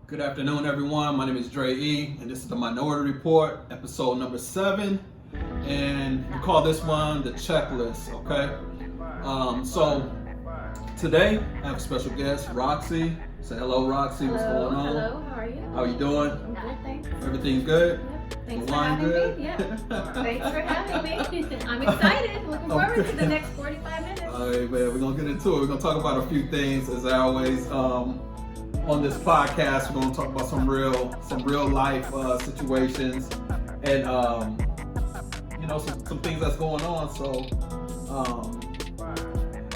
Good afternoon, everyone. My name is Dre E, and this is the Minority Report, episode number 7. And we call this one the checklist, okay? So today I have a special guest, Rocsi. Say hello, Rocsi. Hello, what's going on? Hello, how are you? How are you doing? I'm good, thanks. Everything good? Yep. Thanks The for wine having good? me. Yeah. Thanks for having me. I'm excited. Looking forward to the next 45 minutes. All right, man. We're gonna get into it. We're gonna talk about a few things, as always. On this podcast, we're gonna talk about some real life situations, and some things that's going on. So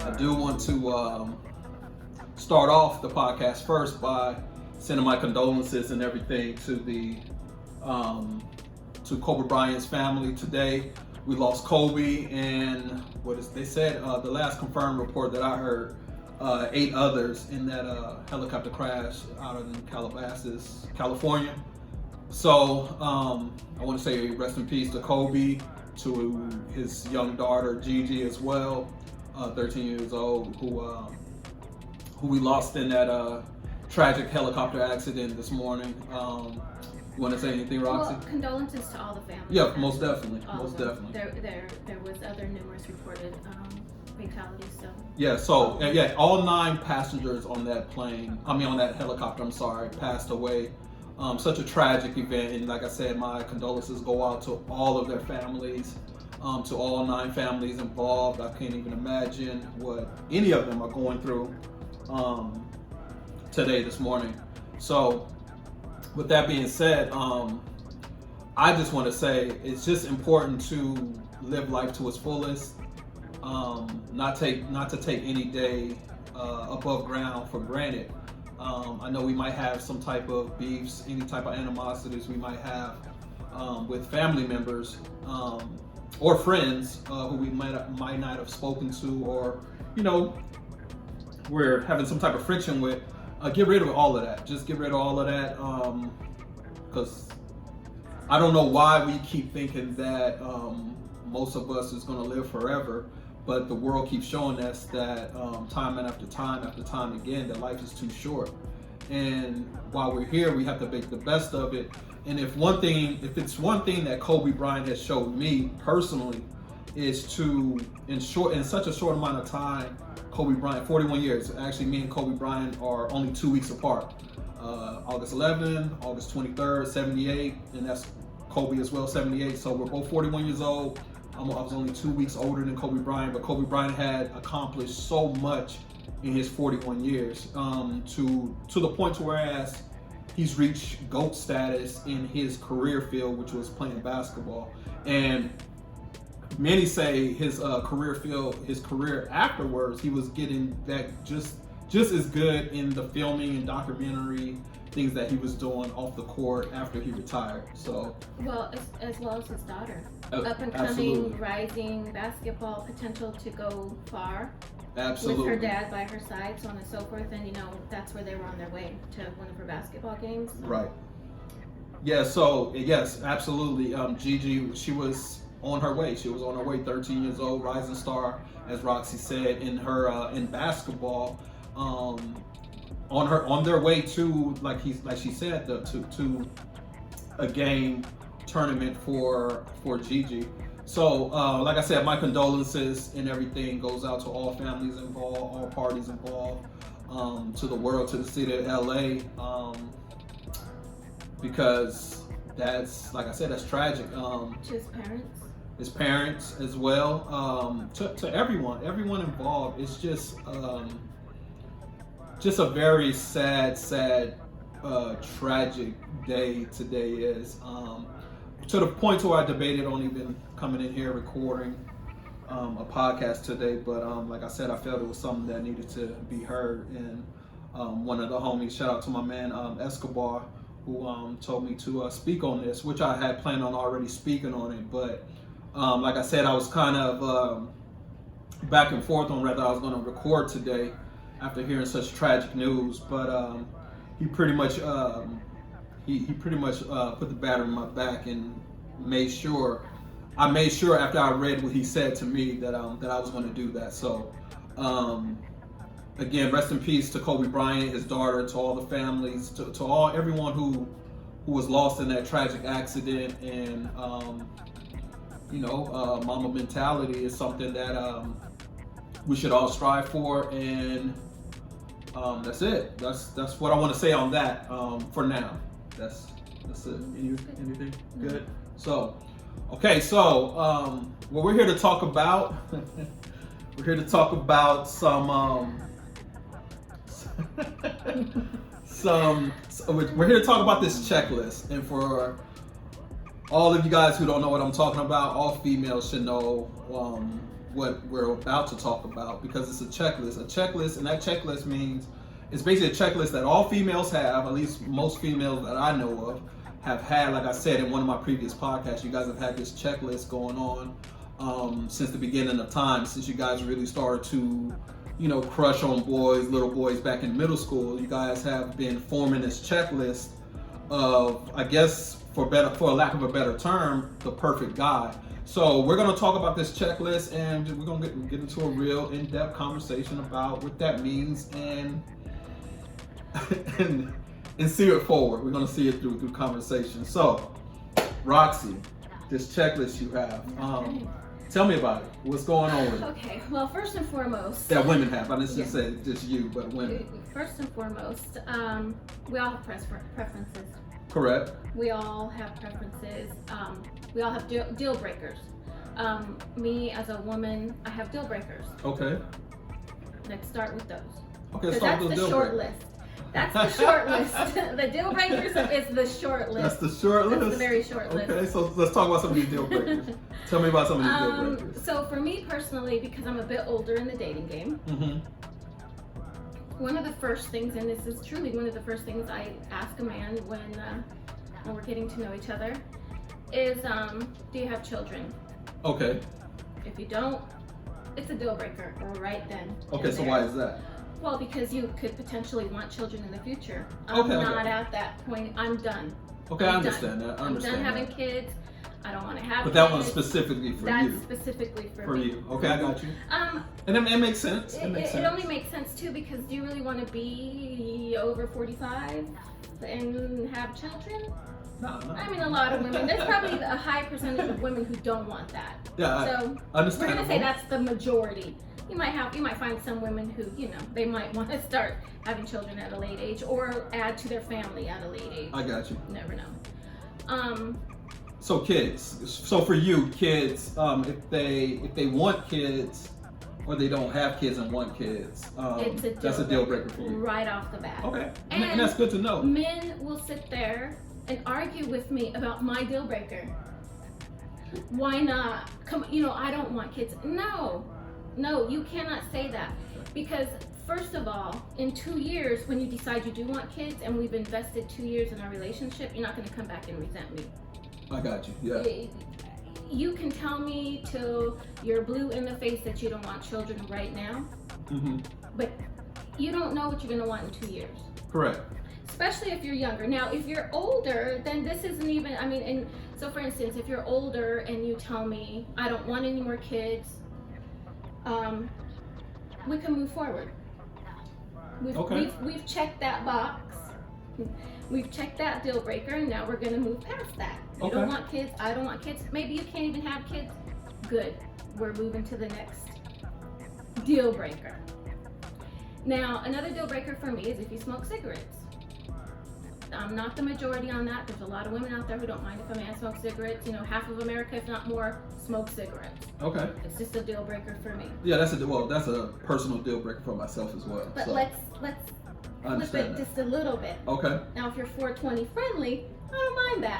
I do want to start off the podcast first by sending my condolences and everything to the to Kobe Bryant's family. Today we lost Kobe, and they said the last confirmed report that I heard, 8 others in that helicopter crash out in Calabasas, California. So I want to say rest in peace to Kobe, to his young daughter Gigi as well, 13 years old, who we lost in that tragic helicopter accident this morning. You want to say anything, Rocsi? Well, condolences to all the families. Yeah, most definitely. There was other numerous reported fatalities. So All 9 passengers on that on that helicopter, passed away. Such a tragic event, and like I said, my condolences go out to all of their families, to all 9 families involved. I can't even imagine what any of them are going through this morning. So with that being said, I just want to say it's just important to live life to its fullest. Not to take any day above ground for granted. I know we might have some type of beefs, any type of animosities we might have with family members or friends who we might not have spoken to, or we're having some type of friction with. Get rid of all of that. Just get rid of all of that, because I don't know why we keep thinking that most of us is going to live forever. But the world keeps showing us that time after time again, that life is too short. And while we're here, we have to make the best of it. And if it's one thing that Kobe Bryant has showed me personally, is to, in such a short amount of time, Kobe Bryant, 41 years. Actually, me and Kobe Bryant are only 2 weeks apart. August 11, August 23rd, 78, and that's Kobe as well, 78. So we're both 41 years old. I was only 2 weeks older than Kobe Bryant, but Kobe Bryant had accomplished so much in his 41 years, to the point to whereas he's reached GOAT status in his career field, which was playing basketball. And many say his career afterwards, he was getting that just as good in the filming and documentary things that he was doing off the court after he retired. So as well as his daughter, up and absolutely. coming, rising basketball potential to go far. Absolutely. With her dad by her side, so on and so forth, and that's where they were on their way to one of her basketball games. So. Right. Yeah. So yes, absolutely. Gigi, she was on her way. She was on her way. 13 years old, rising star, as Rocsi said, in her in basketball. On their way to, like she said, to a game tournament for Gigi. So like I said, my condolences and everything goes out to all families involved, all parties involved, to the world, to the city of LA, because that's, like I said, that's tragic. To his parents as well, to everyone involved. It's just a very sad, tragic day today is. To the point to where I debated on even coming in here recording a podcast today, but like I said, I felt it was something that needed to be heard. And one of the homies, shout out to my man Escobar, who told me to speak on this, which I had planned on already speaking on it. But like I said, I was kind of back and forth on whether I was going to record today after hearing such tragic news. But he pretty much put the batter in my back and made sure after I read what he said to me that I was going to do that. So again, rest in peace to Kobe Bryant, his daughter, to all the families, to all everyone who was lost in that tragic accident. And mama mentality is something that we should all strive for. And that's it. That's what I want to say on that for now. That's it. Anything good? So, okay. So what we're here to talk about. We're here to talk about some. We're here to talk about this checklist, and for all of you guys who don't know what I'm talking about, all females should know what we're about to talk about, because it's a checklist. A checklist, and that checklist means it's basically a checklist that all females have, at least most females that I know of, have had. Like I said in one of my previous podcasts, you guys have had this checklist going on since the beginning of time, since you guys really started to, crush on little boys back in middle school. You guys have been forming this checklist of, I guess, for lack of a better term, the perfect guy. So we're going to talk about this checklist, and we're going to get into a real in-depth conversation about what that means, and see it forward. We're going to see it through conversation. So, Rocsi, this checklist you have, tell me about it. What's going on with it? Okay, well, first and foremost, that women have. I didn't just say just you, but women. First and foremost, we all have preferences. Correct. We all have preferences. We all have deal breakers. Me as a woman, I have deal breakers. Okay. Let's start with those. Okay, start with the deal short breakers. list. That's the short list. The deal breakers is the short list. That's the short list? That's the very short list. Okay, so let's talk about some of these deal breakers. Tell me about some of these deal breakers. So for me personally, because I'm a bit older in the dating game, one of the first things, and this is truly one of the first things I ask a man when we're getting to know each other, is do you have children? Okay. If you don't, it's a deal breaker right then. Okay, so why is that? Well, because you could potentially want children in the future. I'm not at that point. I'm done. Okay, I understand that. I'm done having kids. I don't want to have But kids. that one's specifically for you. That's specifically for me. you. Okay, I got you. And it makes sense. It only makes sense too, because do you really want to be over 45 and have children? No. I mean, a lot of women. There's probably a high percentage of women who don't want that. Yeah, so I understand. We're gonna say that's the majority. You might find some women who, they might want to start having children at a late age, or add to their family at a late age. I got you. You never know. So kids. So for you, kids, if they want kids, or they don't have kids and want kids, that's a deal breaker for you. Right off the bat. Okay. And that's good to know. Men will sit there and argue with me about my deal breaker. Why not? I don't want kids. No, you cannot say that, because first of all, in 2 years, when you decide you do want kids and we've invested 2 years in our relationship, you're not going to come back and resent me. I got you. Yeah. You can tell me till you're blue in the face that you don't want children right now, but you don't know what you're going to want in 2 years. Correct. Especially if you're younger. Now, if you're older, then this isn't even, and so for instance, if you're older and you tell me, I don't want any more kids, we can move forward. We've checked that box. We've checked that deal breaker, and now we're going to move past that. You don't want kids, I don't want kids. Maybe you can't even have kids. Good. We're moving to the next deal breaker. Now, another deal breaker for me is if you smoke cigarettes. I'm not the majority on that. There's a lot of women out there who don't mind if a man smokes cigarettes. Half of America, if not more, smoke cigarettes. Okay. It's just a deal breaker for me. Yeah, that's a personal deal breaker for myself as well. But so. let's flip it just a little bit. Okay. Now, if you're 420 friendly, I don't mind that.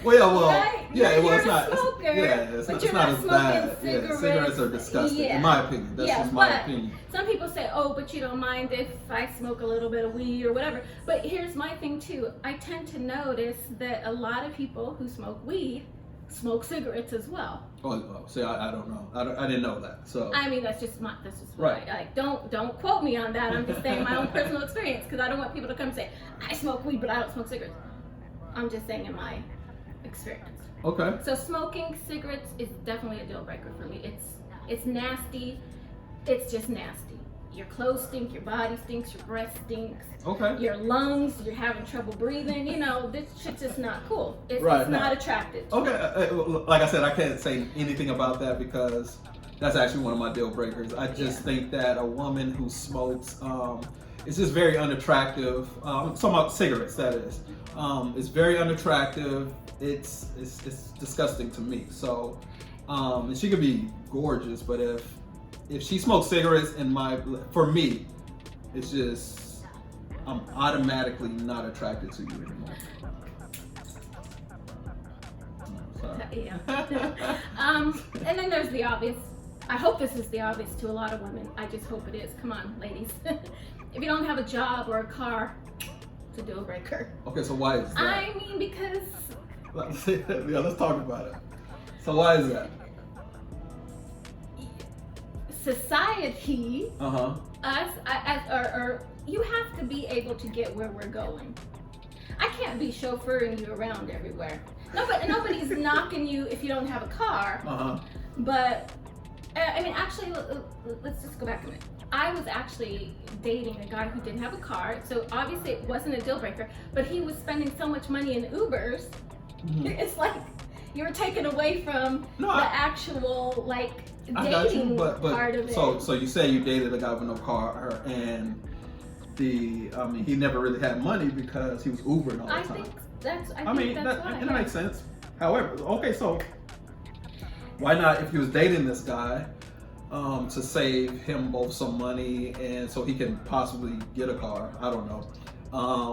Right? Well, it's not. Smoker, It's but not, you're not as smoking bad. cigarettes. Yeah, cigarettes are disgusting, in my opinion. That's just my opinion. Some people say, oh, but you don't mind if I smoke a little bit of weed or whatever. But here's my thing too. I tend to notice that a lot of people who smoke weed smoke cigarettes as well. Oh, see, I don't know. I didn't know that. So That's just right. Like, don't quote me on that. I'm just saying my own personal experience, because I don't want people to come and say I smoke weed but I don't smoke cigarettes. I'm just saying in my experience. Okay. So smoking cigarettes is definitely a deal breaker for me. It's nasty. it's just nasty. Your clothes stink, your body stinks, your breath stinks, Okay. your lungs, you're having trouble breathing. You know, this shit's just not cool. It's not attractive. Okay, like I said, I can't say anything about that because that's actually one of my deal breakers. I just think that a woman who smokes, it's just very unattractive. I'm talking about cigarettes, that is. It's very unattractive. It's disgusting to me. So, and she could be gorgeous, but if she smokes cigarettes for me, it's just, I'm automatically not attracted to you anymore. Yeah. And then there's the obvious. I hope this is the obvious to a lot of women. I just hope it is. Come on, ladies. If you don't have a job or a car, it's a deal breaker. Okay, so why is that? I mean, because... let's talk about it. So why is that? Society, us, or you have to be able to get where we're going. I can't be chauffeuring you around everywhere. Nobody's knocking you if you don't have a car. But I mean, actually, let's just go back a minute. I was actually dating a guy who didn't have a car, so obviously it wasn't a deal breaker. But he was spending so much money in Ubers. It's like you were taken away from actual dating part of it. So you say you dated a guy with no car, and he never really had money because he was Ubering all the time. I think that's why. That makes sense. However, okay, so why not, if he was dating this guy, to save him both some money and so he can possibly get a car? I don't know.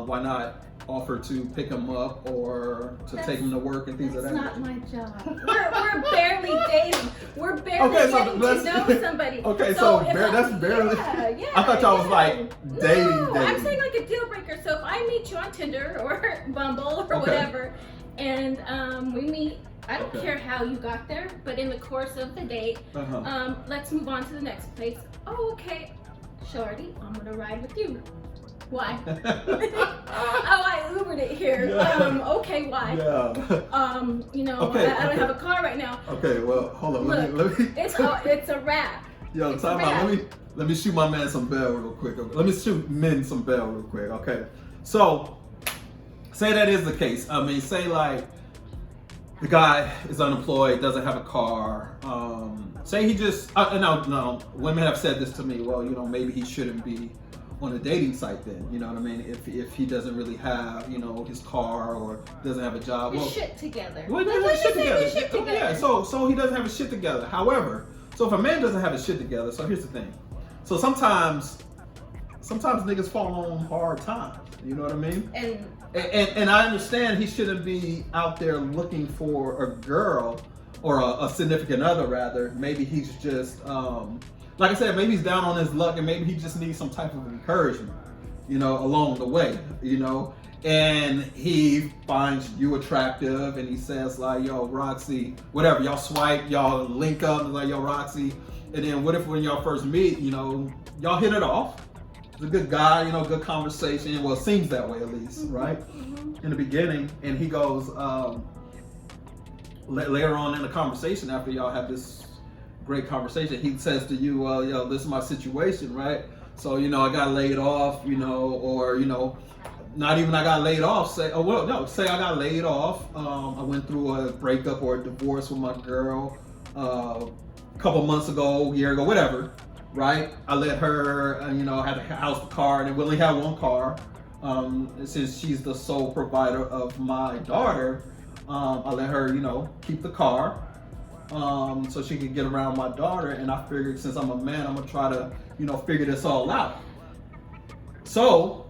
Why not offer to pick him up or to take him to work and things like that? That's not my job. We're barely dating. We're barely getting to know somebody. Okay, that's barely. Yeah, I thought y'all was like dating. No, I'm saying like a deal breaker. So if I meet you on Tinder or Bumble or whatever, and we meet, I don't care how you got there, but in the course of the date, let's move on to the next place. Oh, okay, shorty, I'm gonna ride with you. Why? I Ubered it here. Okay, why? Yeah. I don't have a car right now. Okay, well, hold on. Look, let me. It's a wrap. Yo, time out. Let me shoot my man some bell real quick. Let me shoot men some bell real quick. Okay. So, say that is the case. I mean, say like the guy is unemployed, doesn't have a car. Say he just no. Women have said this to me. Well, maybe he shouldn't be on a dating site then, you know what I mean? If he doesn't really have, his car or doesn't have a job. His shit together. Well, he doesn't have his shit together. Yeah, so he doesn't have his shit together. However, so if a man doesn't have his shit together, so here's the thing. So sometimes niggas fall on hard times, you know what I mean? And I understand he shouldn't be out there looking for a girl or a significant other rather. Maybe he's just like I said, maybe he's down on his luck and maybe he just needs some type of encouragement, along the way, and he finds you attractive and he says like, yo, Rocsi, whatever, y'all swipe, y'all link up and like, yo, Rocsi, and then what if when y'all first meet, y'all hit it off? He's a good guy, good conversation. Well, it seems that way at least, right? In the beginning, and he goes, later on in the conversation after y'all have this great conversation, he says to you, well, yo, this is my situation, right? So, I got laid off, or, not even I got laid off, say I got laid off. I went through a breakup or a divorce with my girl a couple months ago, a year ago, whatever, right? I let her, had a house, car, and we only had one car. Since she's the sole provider of my daughter, I let her, keep the car. So she could get around my daughter, and I figured since I'm a man, I'm gonna try to, figure this all out. So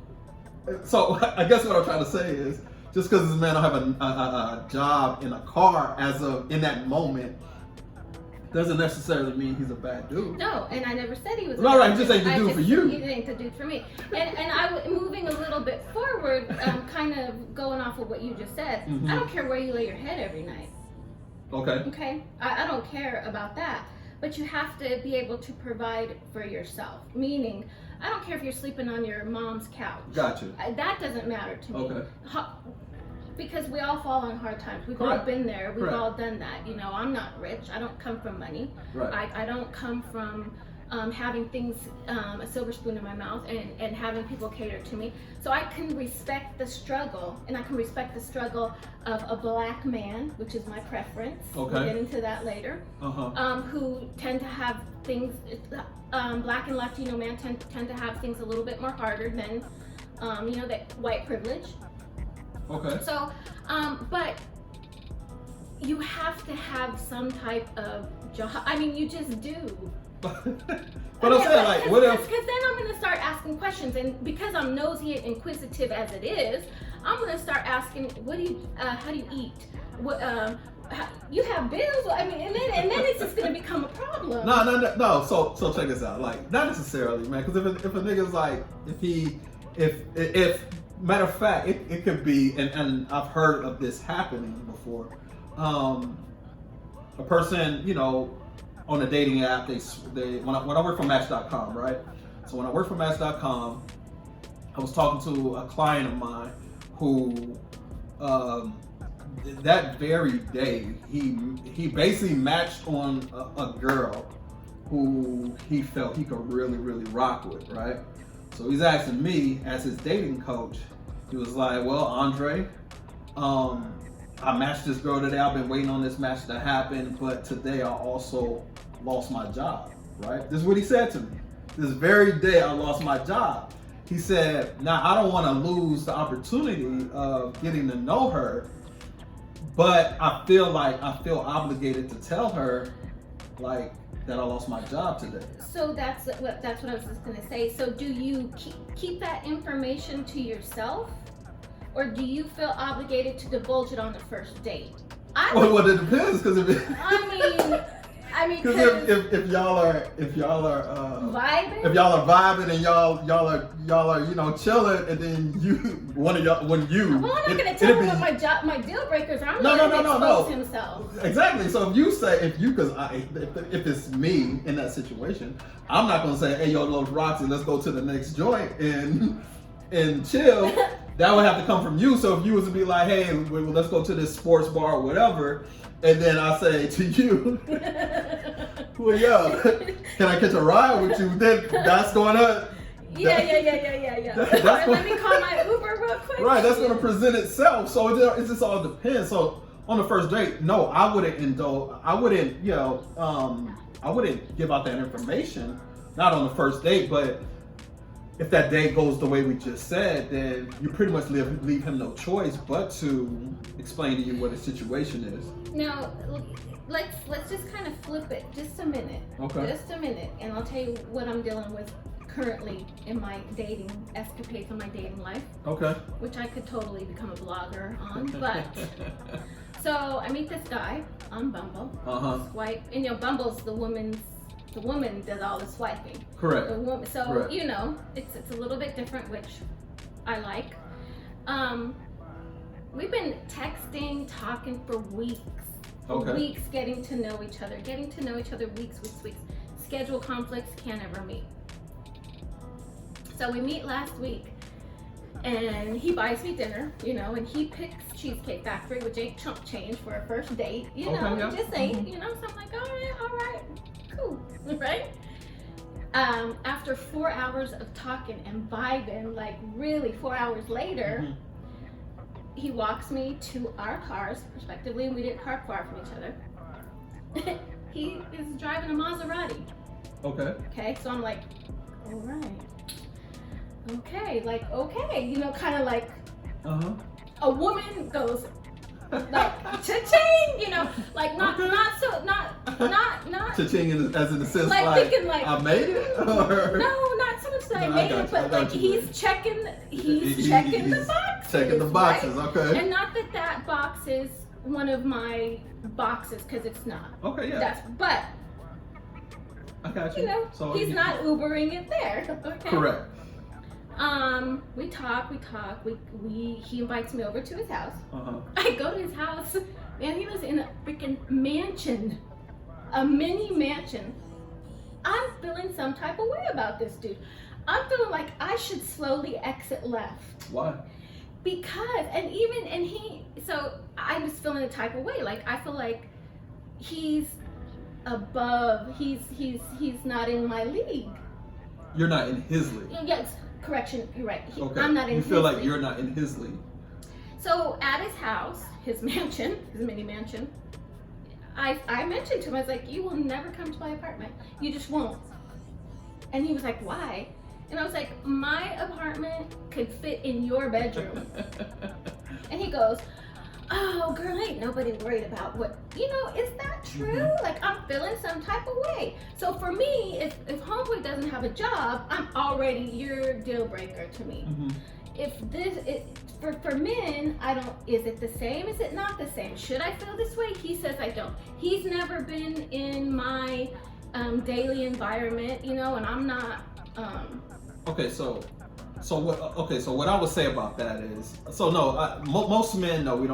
I guess what I'm trying to say is, just because this man don't have a job in a car as of in that moment, doesn't necessarily mean he's a bad dude. No, and I never said he was. No, right, just ain't the dude for you. He ain't the dude for me. And I moving a little bit forward, kind of going off of what you just said. I don't care where you lay your head every night. Okay. I don't care about that. But you have to be able to provide for yourself. Meaning, I don't care if you're sleeping on your mom's couch. Gotcha. That doesn't matter to me. Okay. Because we all fall on hard times. We've all been there. We've all done that. I'm not rich. I don't come from money. Right. I don't come from having things, a silver spoon in my mouth, and having people cater to me. So I can respect the struggle, and I can respect the struggle of a black man, which is my preference. Okay. We'll get into that later. Who tend to have things, black and Latino men tend to have things a little bit more harder than, that white privilege. Okay. So, but you have to have some type of job. I mean, you just do. But I'm saying, like, what if? Because then I'm going to start asking questions, and because I'm nosy and inquisitive as it is, I'm going to start asking, how do you eat? What, you have bills? I mean, and then it's just going to become a problem. No. So check this out. Like, not necessarily, man. Because if a nigga's like, if matter of fact, it could be, and I've heard of this happening before. A person, on a dating app, they when I work for Match.com, right? So when I worked for Match.com, I was talking to a client of mine who, that very day, he basically matched on a girl who he felt he could really, really rock with, right? So he's asking me as his dating coach. He was like, "Well, Andre, I matched this girl today. I've been waiting on this match to happen, but today I also lost my job," right? This is what he said to me. This very day I lost my job. He said, "Now I don't want to lose the opportunity of getting to know her, but I feel obligated to tell her, like, that I lost my job today." So that's what I was just gonna say. So do you keep that information to yourself, or do you feel obligated to divulge it on the first date? Well, it depends, because I mean, because if y'all are vibing, if y'all are vibing and y'all are chilling, and then when you well, I'm not gonna tell him what my deal breakers are. I'm not gonna expose himself. Exactly. So if it's me in that situation, I'm not gonna say, "Hey, yo, Rocsi, let's go to the next joint and chill." That would have to come from you. So if you was to be like, "Hey, well, let's go to this sports bar or whatever," and then I say to you, "Well, yo, can I catch a ride with you?" Then that's going to Yeah. Let me call my Uber real quick. Right, that's going to present itself. So it just all depends. So on the first date, no, I wouldn't indulge. I wouldn't give out that information. Not on the first date, but if that date goes the way we just said, then you pretty much leave him no choice but to explain to you what the situation is. Now, let's just kind of flip it just a minute. Okay. Just a minute, and I'll tell you what I'm dealing with currently in my dating escapades, in my dating life. Okay. Which I could totally become a blogger on, but so I meet this guy on Bumble. Swipe, and Bumble's the woman does all the swiping. Correct. The woman, so Correct. It's a little bit different, which I like. We've been texting, talking for weeks. Okay. Weeks, getting to know each other, weeks. Schedule conflicts, can't ever meet. So we meet last week, and he buys me dinner, and he picks Cheesecake Factory, which ain't chump change for a first date, just ain't, so I'm like, all right, cool, right? After 4 hours of talking and vibing, like really 4 hours later, he walks me to our cars, respectively, and we didn't park far from each other. He is driving a Maserati. Okay, so I'm like, all right. Okay, kind of like a woman goes like cha-ching, like not cha-ching as in the sense like thinking like I made it, or no, not so much that I made it, but like he's checking the boxes. Checking the boxes, right? Okay. And not that box is one of my boxes, because it's not. Okay, yeah. But I got you. So he's not Ubering it there. Okay. Correct. We talk. He invites me over to his house. I go to his house, man. He was in a freaking mansion, a mini mansion. I'm feeling some type of way about this dude. I'm feeling like I should slowly exit left. Why? Because, so I was feeling a type of way. Like, I feel like he's above. He's not in my league. You're not in his league. Yes, correction. You're right. Okay. I'm not in. You feel like league. you're not in his league. So at his house, his mansion, his mini mansion, I mentioned to him, I was like, you will never come to my apartment. You just won't. And he was like, why? And I was like, my apartment could fit in your bedroom. And he goes, oh girl, ain't nobody worried about what, is that true? Like, I'm feeling some type of way. So for me, if homeboy doesn't have a job, I'm already your deal breaker to me. If for men, is it the same? Is it not the same? Should I feel this way? He says I don't. He's never been in my daily environment, and I'm not. So what I would say about that is, most men, no, we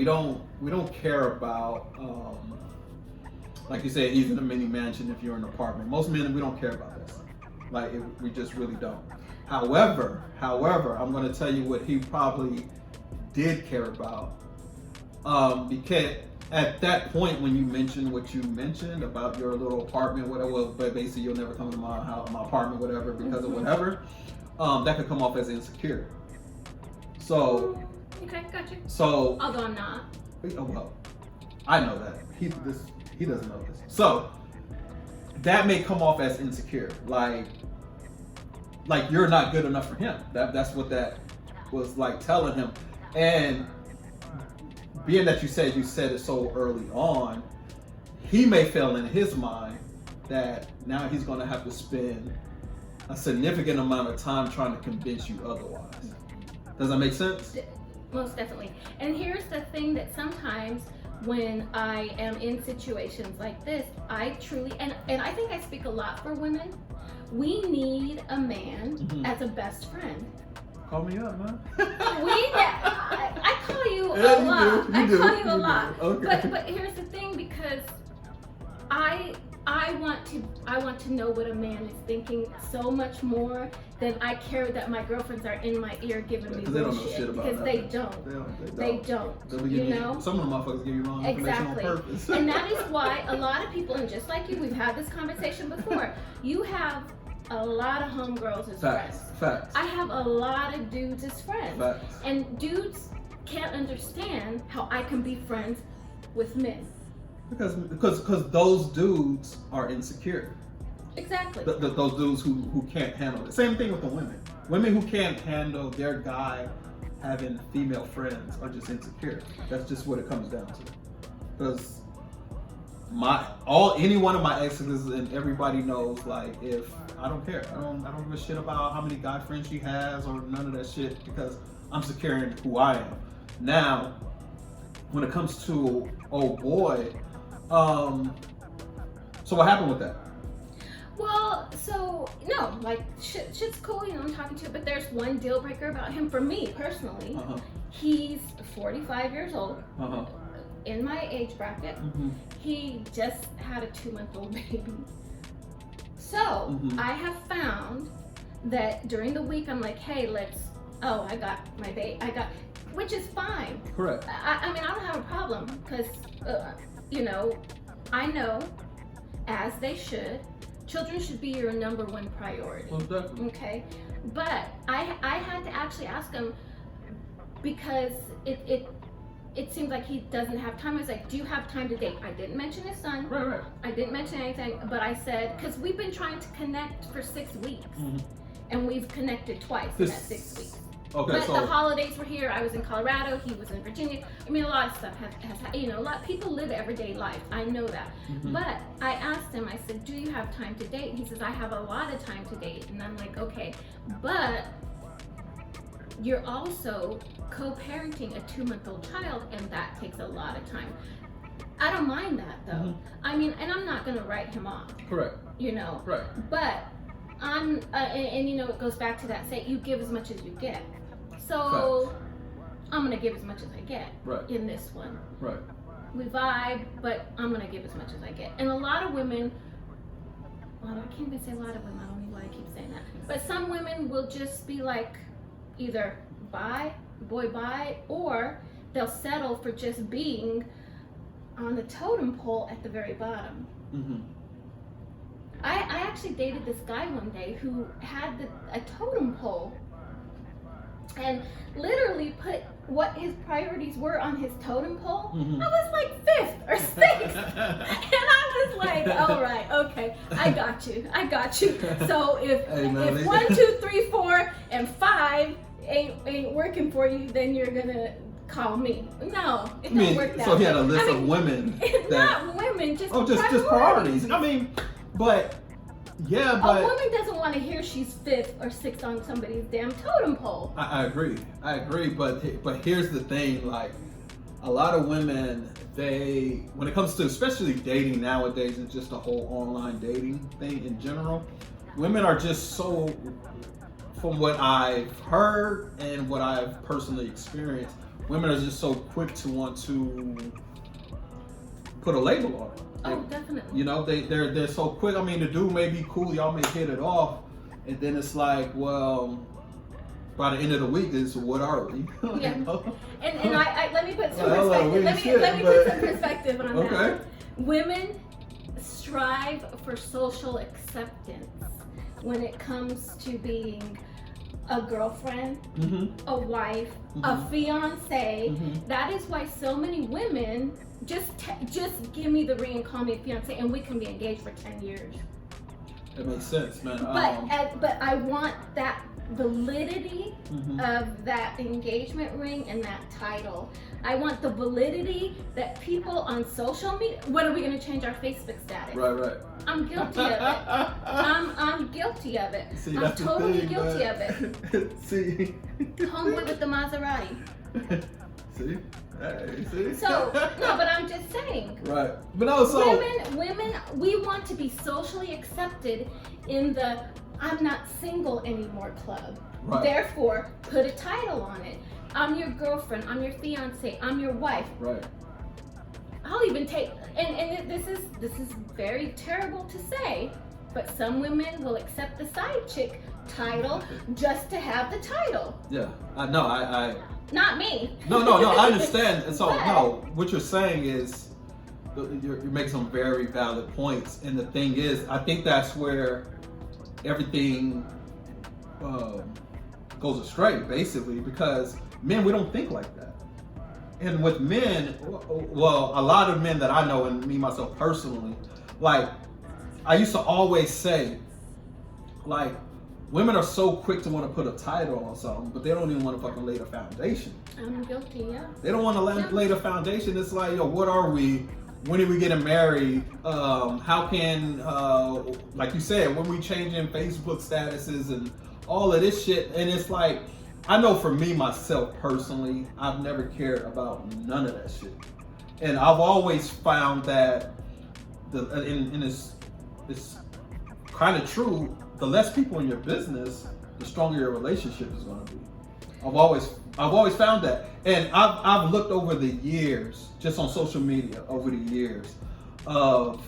don't care about, like you said, he's in a mini mansion if you're in an apartment. Most men, we don't care about this. Like, we just really don't. However, I'm going to tell you what he probably did care about. Because at that point, when you mentioned what you mentioned about your little apartment, whatever, but basically you'll never come to my house, my apartment, whatever, because of whatever, that could come off as insecure. So. Okay, got you. So. Although I'm not. Oh, well, I know that he doesn't know this. So that may come off as insecure, like you're not good enough for him. That's what that was like telling him. And being that you said it so early on, he may feel in his mind that now he's going to have to spend a significant amount of time trying to convince you otherwise. Does that make sense? Most definitely. And here's the thing, that sometimes when I am in situations like this, I truly, and I think I speak a lot for women, we need a man as a best friend. Call me up, man. I call you a lot. I call you a lot. Okay. But here's the thing, because I want to know what a man is thinking so much more than I care that my girlfriends are in my ear giving me bullshit. They don't know shit about because that. They don't. Some of the motherfuckers give you wrong information on purpose. And that is why a lot of people, and just like you, we've had this conversation before, you have a lot of homegirls as friends. Facts. I have a lot of dudes as friends. Facts. And dudes can't understand how I can be friends with men. Because those dudes are insecure. Exactly. Those dudes who can't handle it. Same thing with the women. Women who can't handle their guy having female friends are just insecure. That's just what it comes down to. Because any one of my exes, and everybody knows, like, if I don't care, I don't give a shit about how many guy friends she has or none of that shit, because I'm secure in who I am. Now, when it comes to oh boy, so what happened with that? Well, so no, like shit's cool, I'm talking to you, but there's one deal breaker about him for me personally. He's 45 years old. In my age bracket. He just had a 2-month-old baby. So I have found that during the week I'm like, hey, I got my baby, which is fine. Correct. I mean, I don't have a problem, because I know, as they should, children should be your number one priority. Well, definitely. Okay, but I had to actually ask him, because it seems like he doesn't have time. I was like, do you have time to date? I didn't mention his son. Right. I didn't mention anything, but I said, because we've been trying to connect for 6 weeks, and we've connected twice in that 6 weeks. Okay, but the holidays were here. I was in Colorado. He was in Virginia. I mean, a lot of stuff has a lot of people live everyday life. I know that. But I asked him, I said, do you have time to date? He says, I have a lot of time to date. And I'm like, okay, but you're also co-parenting a 2-month-old child, and that takes a lot of time. I don't mind that, though. I mean, and I'm not going to write him off. Correct. Right. But I'm, it goes back to that saying, you give as much as you get. So I'm going to give as much as I get in this one. Right. We vibe, but I'm going to give as much as I get. And a lot of women, I can't even say a lot of women, I don't know why I keep saying that. But some women will just be like, either bye, or they'll settle for just being on the totem pole at the very bottom. Mm-hmm. I actually dated this guy one day who had a totem pole and literally put what his priorities were on his totem pole. Mm-hmm. I was like 5th or 6th. And I was like, all right, okay, I got you. So if 1, 2, 3, 4, and 5 ain't working for you, then you're gonna call me. No, it don't work that way. So he had a list of women. Not women, just priorities. I mean, but yeah, but a woman doesn't want to hear she's 5th or 6th on somebody's damn totem pole. I agree, but here's the thing, like a lot of women, when it comes to especially dating nowadays and just the whole online dating thing in general, women are just so, from what I've heard and what I've personally experienced, women are just so quick to want to put a label on it. Oh, definitely. You know, they're so quick. I mean, the dude may be cool, y'all may hit it off, and then it's like, well, by the end of the week, is what are we? Yeah. And I let me put some perspective. Let me put some perspective on that. Women strive for social acceptance when it comes to being a girlfriend, mm-hmm. a wife, mm-hmm. a fiance. Mm-hmm. That is why so many women just give me the ring and call me a fiance, and we can be engaged for 10 years. That makes sense, man. But I want that validity mm-hmm. of that engagement ring and that title. I want the validity that people on social media. When are we going to change our Facebook status? Right. I'm guilty of it. I'm guilty of it. See, I'm totally guilty of it. See. Homeboy with the Maserati. See. Hey, see. So no, but I'm just saying. Right. But also women, we want to be socially accepted in the "I'm not single anymore" club. Right. Therefore, put a title on it. I'm your girlfriend. I'm your fiance. I'm your wife. Right. I'll even take, and this is very terrible to say, but some women will accept the side chick title just to have the title. Yeah. I Not me. No, I understand. And so, no, what you're saying is, you're making some very valid points. And the thing is, I think that's where everything goes astray, basically, because men, we don't think like that. And with men, well, a lot of men that I know, and me myself personally, like, I used to always say, like, women are so quick to want to put a title on something, but they don't even want to fucking lay the foundation. I'm guilty, yeah. They don't want to lay the foundation. It's like, yo, what are we? When are we getting married? How can, like you said, when we changing Facebook statuses and all of this shit? And it's like, I know for me, myself personally, I've never cared about none of that shit. And I've always found that, and it's kind of true, the less people in your business, the stronger your relationship is going to be. I've always found that, and I've looked over the years, just on social media over the years, of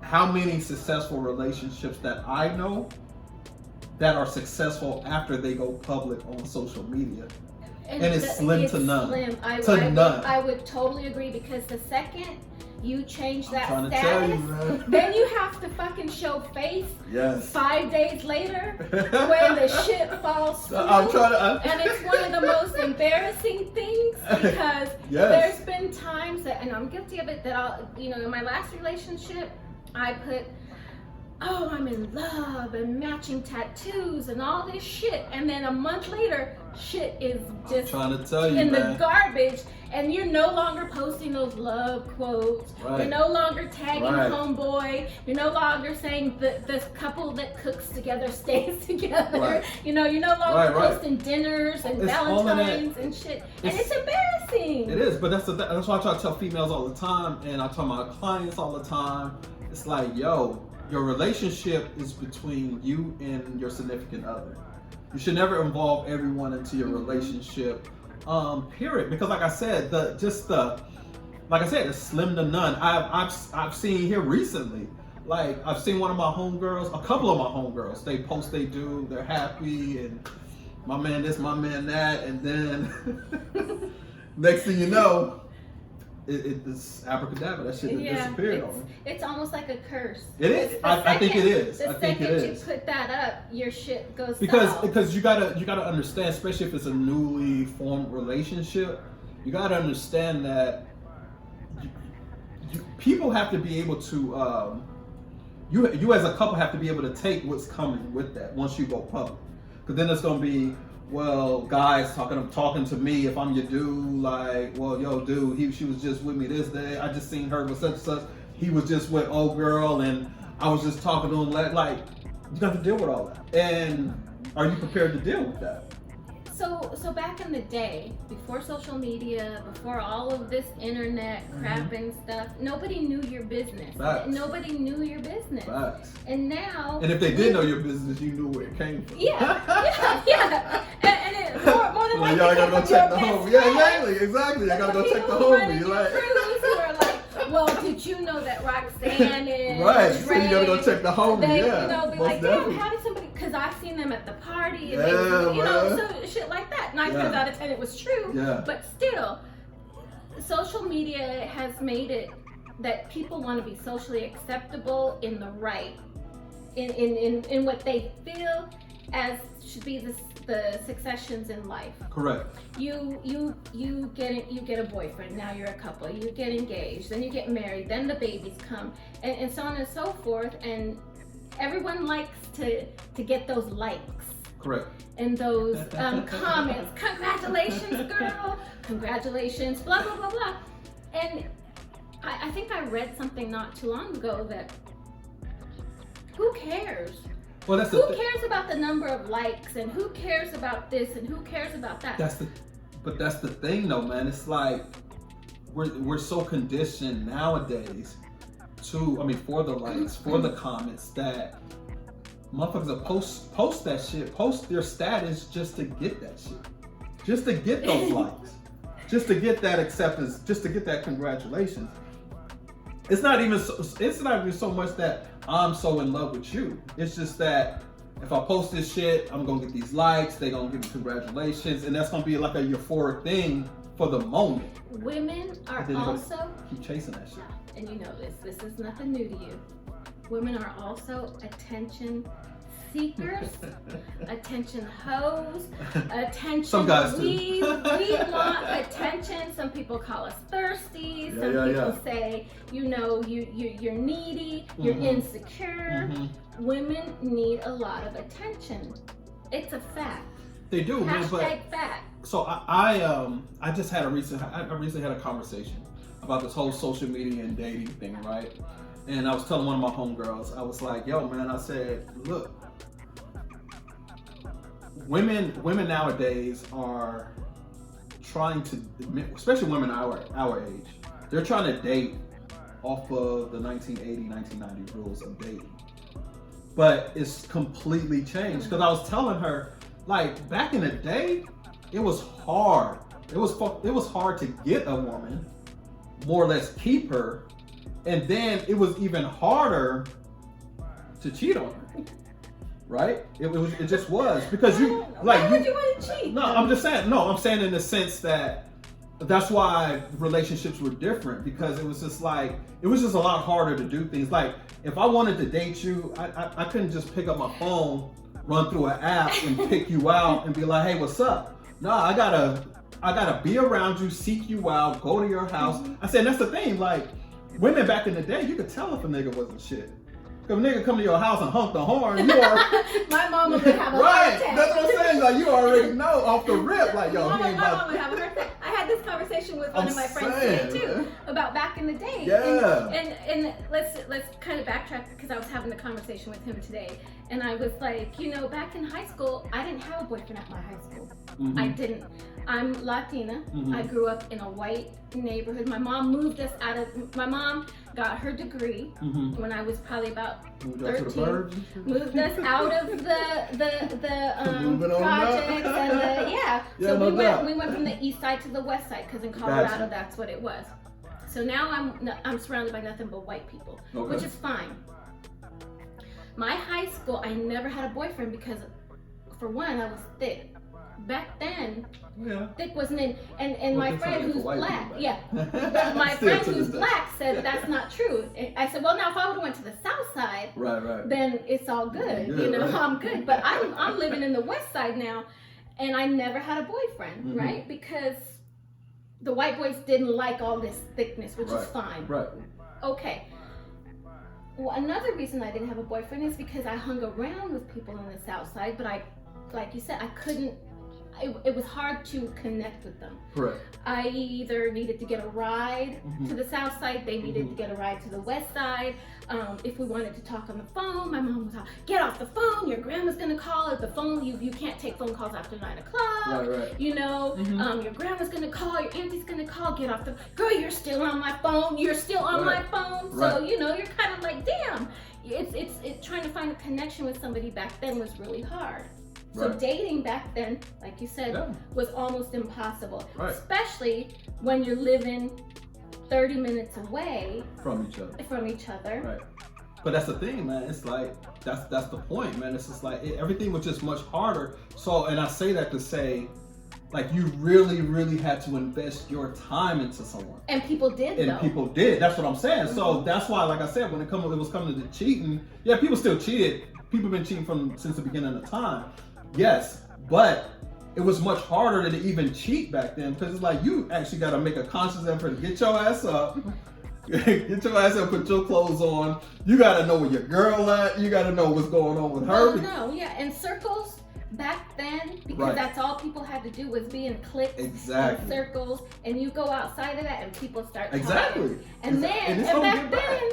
how many successful relationships that I know that are successful after they go public on social media, and it's slim to none. None. I would totally agree, because the second you change that I'm status, then you have to fucking show face. Yes. 5 days later, when the shit falls through. And it's one of the most embarrassing things, because there's been times that, and I'm guilty of it, that in my last relationship, I put, oh, I'm in love and matching tattoos and all this shit, and then a month later, shit is just the garbage, and you're no longer posting those love quotes. Right. You're no longer tagging homeboy. You're no longer saying the couple that cooks together stays together. Right. You're no longer posting dinners and Valentine's and shit, and it's embarrassing. It is, but that's why I try to tell females all the time, and I tell my clients all the time. It's like, yo, your relationship is between you and your significant other. You should never involve everyone into your relationship, period. Because like I said, it's slim to none. I've seen here recently, like I've seen one of my homegirls, a couple of my homegirls, they post they're happy, and my man this, my man that, and then next thing you know, it's abracadabra. That shit disappeared on me. It's almost like a curse. It is. I think it is. I think it is. You put that up, your shit goes south. Because you gotta understand, especially if it's a newly formed relationship, you gotta understand that people have to be able to you as a couple have to be able to take what's coming with that once you go public. Because then it's gonna be, well, guys talking to me if I'm your dude, like, well, yo, dude, she was just with me this day. I just seen her with such and such. He was just with old girl, and I was just talking to him. Like, you have to deal with all that. And are you prepared to deal with that? So back in the day, before social media, before all of this internet crap and stuff, nobody knew your business. Facts. Nobody knew your business. Facts. And now... And if they did know your business, you knew where it came from. Yeah. And it, more than likely, y'all gotta go check the homie. Yeah, exactly. I gotta go check the homie. Like... who are like, well, did you know that Roxanne is right? So you gotta go check the homie. They, yeah, be like, damn, how did somebody? Because I've seen them at the party, and so shit like that. 9 times out of 10, it was true. Yeah. But still, social media has made it that people want to be socially acceptable in the right, in what they feel as should be the successions in life. Correct. You get a boyfriend, now you're a couple, you get engaged, then you get married, then the babies come, and so on and so forth, and everyone likes to get those likes. Correct. And those comments, congratulations girl, congratulations, blah blah blah blah. And I think I read something not too long ago that who cares? Well, who cares about the number of likes, and who cares about this, and who cares about that? But that's the thing, though, man. It's like we're so conditioned nowadays for the likes, for the comments, that motherfuckers will post that shit, post their status just to get that shit, just to get those likes, just to get that acceptance, just to get that congratulations. It's not even so much that I'm so in love with you. It's just that if I post this shit, I'm gonna get these likes, they gonna give me congratulations, and that's gonna be like a euphoric thing for the moment. Women are also keep chasing that shit. And you know this is nothing new to you. Women are also attention seekers, attention hoes, attention. Some guys we want attention. Some people call us thirsty. Some people say, you're needy, you're insecure. Women need a lot of attention. It's a fact. They do, man. Hashtag fact. So I just had I recently had a conversation about this whole social media and dating thing, right? And I was telling one of my homegirls, I was like, yo, man, I said, look, women nowadays are trying to, especially women our age, they're trying to date off of the 1980, 1990 rules of dating. But it's completely changed. Because I was telling her, like, back in the day, it was hard. It was hard to get a woman, more or less keep her. And then it was even harder to cheat on her, right? It just was, because you like. Why would you want to cheat? No, I'm just saying. No, I'm saying in the sense that that's why relationships were different, because it was just a lot harder to do things. Like, if I wanted to date you, I couldn't just pick up my phone, run through an app, and pick you out and be like, hey, what's up? No, I gotta be around you, seek you out, go to your house. I said, that's the thing, like. Women back in the day, you could tell if a nigga wasn't shit. If a nigga come to your house and honk the horn, you are... My mama would have a right, heart attack. That's what I'm saying. Like, you already know off the rip, like, yo, my mama would have a heart attack. I had this conversation with one of my friends today too, about back in the day. Yeah. And let's kind of backtrack, because I was having a conversation with him today, and I was like, back in high school, I didn't have a boyfriend at my high school. I didn't. I'm Latina. I grew up in a white neighborhood. My mom moved us out of. My mom got her degree when I was probably about 13. Moved us out of the projects and so we went from the east side to the west side, because in Colorado that's what it was. So now I'm surrounded by nothing but white people, which is fine. My high school, I never had a boyfriend because, for one, I was thick. Back then, Yeah. thick wasn't in. And my friend who's black, yeah. my friend who's black said that's not true. I said, well, now if I would have went to the south side, Right. then it's all good. Yeah, you know, right. I'm good. But I'm living in the west side now, and I never had a boyfriend, Mm-hmm. right? Because the white boys didn't like all this thickness, which is fine. Right. Okay. Well, another reason I didn't have a boyfriend is because I hung around with people on the south side, but like you said, I couldn't. It was hard to connect with them. Correct. I either needed to get a ride Mm-hmm. to the south side, they needed to get a ride to the west side. If we wanted to talk on the phone, my mom was like, get off the phone, your grandma's gonna call. If the phone, you can't take phone calls after 9 o'clock. Right. You know, your grandma's gonna call, your auntie's gonna call, get off the, girl, you're still on my phone, you're still on my phone. So, you know, you're kind of like, damn. It's trying to find a connection with somebody back then was really hard. So dating back then, like you said, was almost impossible. Right. Especially when you're living 30 minutes away From each other. Right. But that's the thing, man. It's like, that's the point, man. It's just like, everything was just much harder. So, and I say that to say, like, you really, really had to invest your time into someone. And people did, And people did. That's what I'm saying. Mm-hmm. So that's why, like I said, when it was coming to the cheating, yeah, people still cheated. People have been cheating since the beginning of time. Yes, but it was much harder to even cheat back then, because it's like, you actually got to make a conscious effort to get your ass up, put your clothes on. You got to know where your girl at. You got to know what's going on with her. And circles back then, because that's all people had to do was be in cliques and circles, and you go outside of that and people start talking. And back then,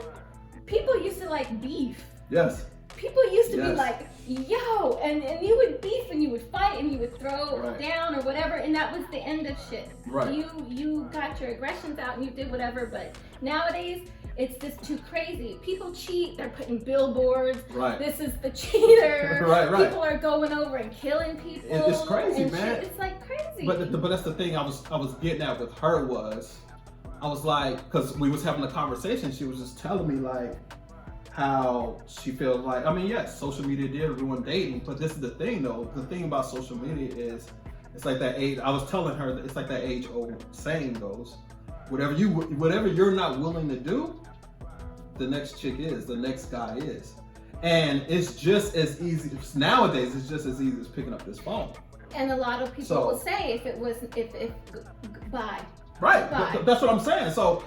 people used to like beef. Yes. People used to be like, yo, and you would beef and you would fight and you would throw down or whatever, and that was the end of shit. Right. You got your aggressions out and you did whatever, but nowadays it's just too crazy. People cheat, they're putting billboards. Right. This is the cheater. Right. People are going over and killing people. It's crazy, man. It's like crazy. But that's the thing I was getting at with her was, I was like, because we was having a conversation, she was just telling me like, how she feels like, I mean, yes, social media did ruin dating, but this is the thing though. The thing about social media is, it's like that age, I was telling her that it's like that age old saying goes, whatever you're not willing to do, the next chick is, the next guy is. And it's just as easy, nowadays, it's just as easy as picking up this phone. And a lot of people will say bye. Right, that's what I'm saying. So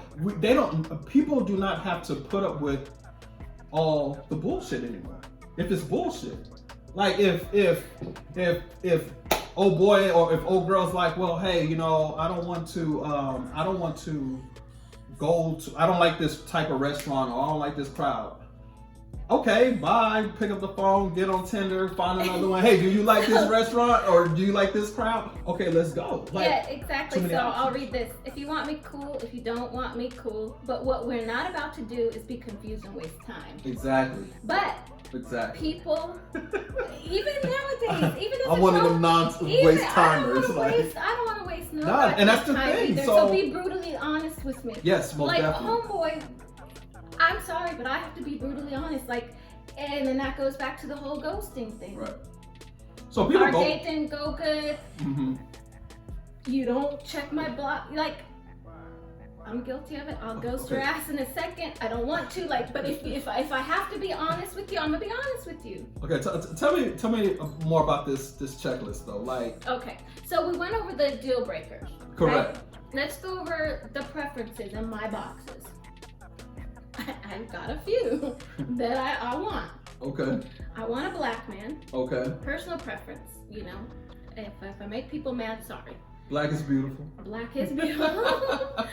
people do not have to put up with all the bullshit anymore. If it's bullshit, like if old boy or if old girl's like, well, hey, you know, I don't like this type of restaurant, or I don't like this crowd. Okay, bye. Pick up the phone, get on Tinder, find another one. Hey, do you like this restaurant or do you like this crowd? Okay, let's go. Like, yeah, exactly. So I'll read this. If you want me, cool. If you don't want me, cool. But what we're not about to do is be confused and waste time. Exactly. But people, even nowadays, even as I'm one of them non-waste timers. I don't want to waste no time. And that's the thing. So be brutally honest with me. Yes, most definitely. Like, homeboy, I'm sorry, but I have to be brutally honest. Like, and then that goes back to the whole ghosting thing. Right. So people Our date didn't go good. Mm-hmm. You don't check my block. Like, I'm guilty of it. I'll ghost your ass in a second. I don't want to. Like, but if I have to be honest with you, I'm gonna be honest with you. Okay, tell me more about this checklist though. Like. Okay, so we went over the deal breakers. Correct. Right? Let's go over the preferences in my boxes. I've got a few that I want. Okay. I want a black man. Okay. Personal preference, you know. If I make people mad, sorry. Black is beautiful. Black is beautiful.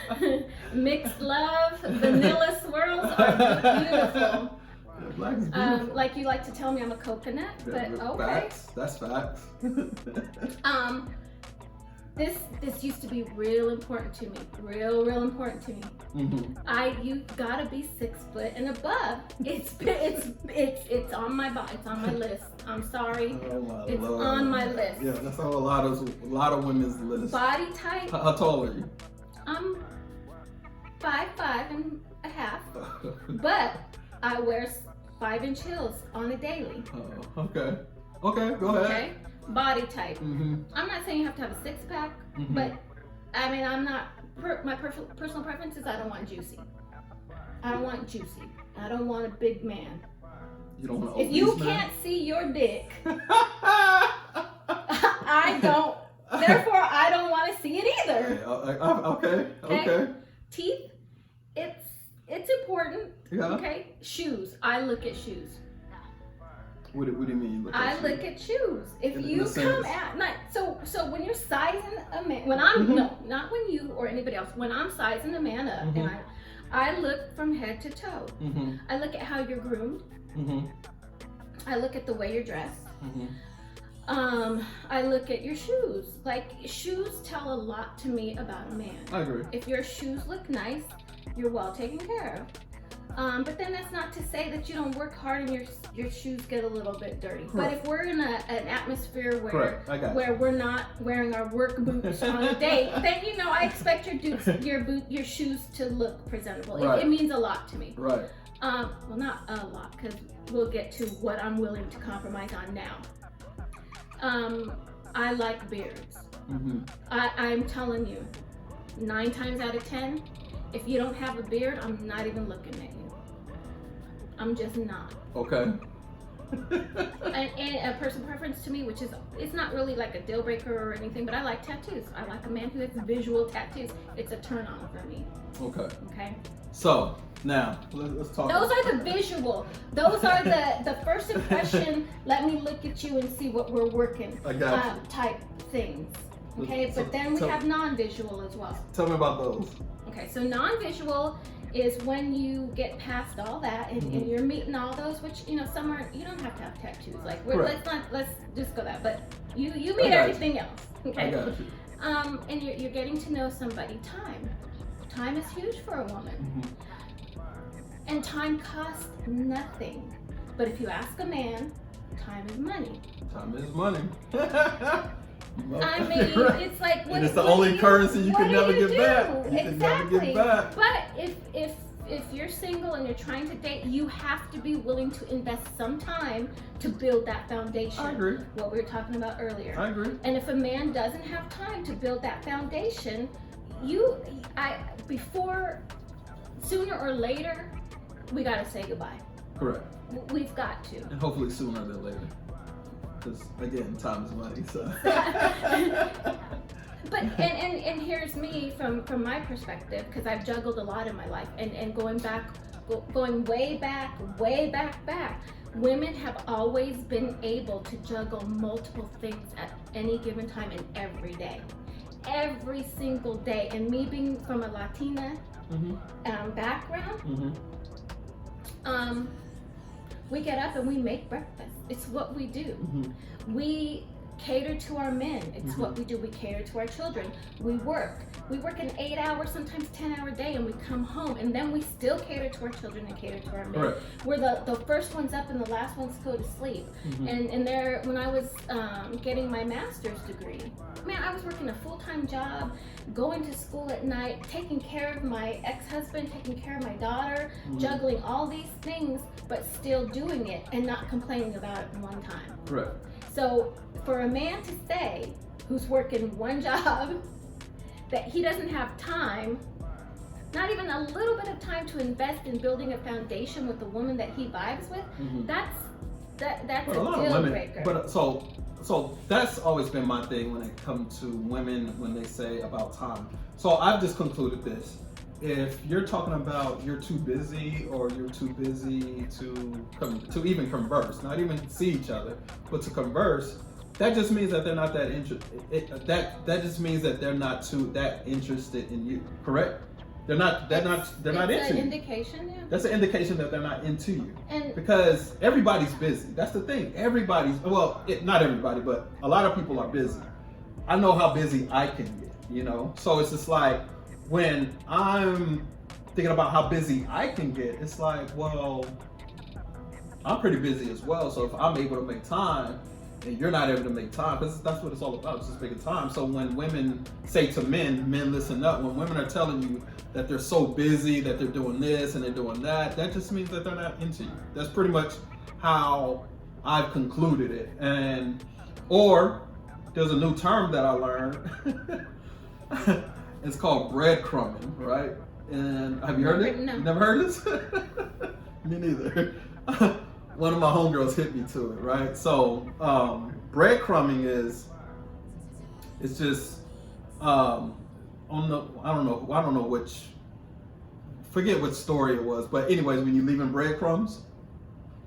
Mixed love, vanilla swirls are beautiful. Yeah, black is beautiful. Like you like to tell me I'm a coconut, but okay. Facts. That's facts. This used to be real important to me. Real important to me. Mm-hmm. You gotta be 6 foot and above. It's on my it's on my list. I'm sorry. It's on my list. Yeah, that's on a lot of women's list. Body type. How tall are you? I'm 5'5" and a half, but I wear 5-inch heels on a daily. Okay. Okay, go ahead. Okay. body type. Mm-hmm. I'm not saying you have to have a six pack, Mm-hmm. but I mean, I'm not. My personal preference is I don't want juicy. I don't want juicy. I don't want a big man. You don't want to. If you can't see your dick, I don't. Therefore, I don't want to see it either. Okay. Teeth, it's important. Yeah. Okay. Shoes. I look at shoes. What do you mean you look at shoes? Look at shoes. If In you the sense. come at so when you're sizing a man, when I'm Mhm. no, not when you or anybody else. When I'm sizing a man up, Mhm. and I look from head to toe. Mm-hmm. I look at how you're groomed. Mm-hmm. I look at the way you're dressed. Mm-hmm. I look at your shoes. Like, shoes tell a lot to me about a man. I agree. If your shoes look nice, you're well taken care of. But then that's not to say that you don't work hard and your shoes get a little bit dirty. Correct. But if we're in an atmosphere where Correct. I got where we're not wearing our work boots on a date, then I expect your shoes to look presentable. Right. It means a lot to me. Right. Well, not a lot, because we'll get to what I'm willing to compromise on now. I like beards. Mm-hmm. I'm telling you, 9 times out of 10, if you don't have a beard, I'm not even looking at you. I'm just not. Okay. And a personal preference to me, which is, it's not really like a deal breaker or anything, but I like tattoos. I like a man who has visual tattoos. It's a turn on for me. Okay. Okay. So now let's talk. Those are the visual. Those are the first impression. Let me look at you and see what we're working. I got you. Type things. Okay, So but then we have non-visual as well. Tell me about those. Okay, so non-visual is when you get past all that and, and you're meeting all those, which some are, you don't have to have tattoos. Like let's just go that. But you meet everything else. Okay. I got you. And you're getting to know somebody. Time is huge for a woman. Mm-hmm. And time costs nothing. But if you ask a man, time is money. Time is money. I mean, it's like what, and it's the what only do you- currency you what can do never you get do? back. You Exactly. can never get back. But if you're single and you're trying to date, you have to be willing to invest some time to build that foundation. I agree. What we were talking about earlier. I agree. And if a man doesn't have time to build that foundation, sooner or later, we gotta say goodbye. Correct. We've got to. And hopefully sooner than later. Because again, time is money. So. But and here's me from my perspective, because I've juggled a lot in my life, and going way back. Women have always been able to juggle multiple things at any given time and every day. Every single day. And me being from a Latina background, we get up and we make breakfast. It's what we do. We cater to our men. It's what we do. We cater to our children. We work an 8-hour, sometimes 10-hour day, and we come home, and then we still cater to our children and cater to our men. Right. We're the first ones up and the last ones go to sleep. And there, when I was getting my master's degree, man, I was working a full-time job, going to school at night, taking care of my ex-husband, taking care of my daughter, juggling all these things, but still doing it and not complaining about it one time. Right. So for a man to say, who's working one job, that he doesn't have time, not even a little bit of time to invest in building a foundation with the woman that he vibes with, that's a deal breaker. But so that's always been my thing when it comes to women when they say about time. So I've just concluded this. If you're talking about you're too busy or you're too busy to even converse, not even see each other, but to converse, that just means that they're not that interested. That just means that they're not that interested in you. Correct? They're not into you. That's an indication, yeah. That's an indication that they're not into you. And because everybody's busy. That's the thing. Not everybody, but a lot of people are busy. I know how busy I can get, So it's just like, when I'm thinking about how busy I can get, it's like, well, I'm pretty busy as well. So if I'm able to make time and you're not able to make time, because that's what it's all about, it's just making time. So when women say to men listen up, when women are telling you that they're so busy, that they're doing this and they're doing that just means that they're not into you. That's pretty much how I've concluded it. And Or there's a new term that I learned. It's called breadcrumbing, right? And have you heard it? No. You never heard this? Me neither. One of my homegirls hit me to it, right? So breadcrumbing it's just on the I don't know which, forget what story it was, but anyways, when you leaving breadcrumbs.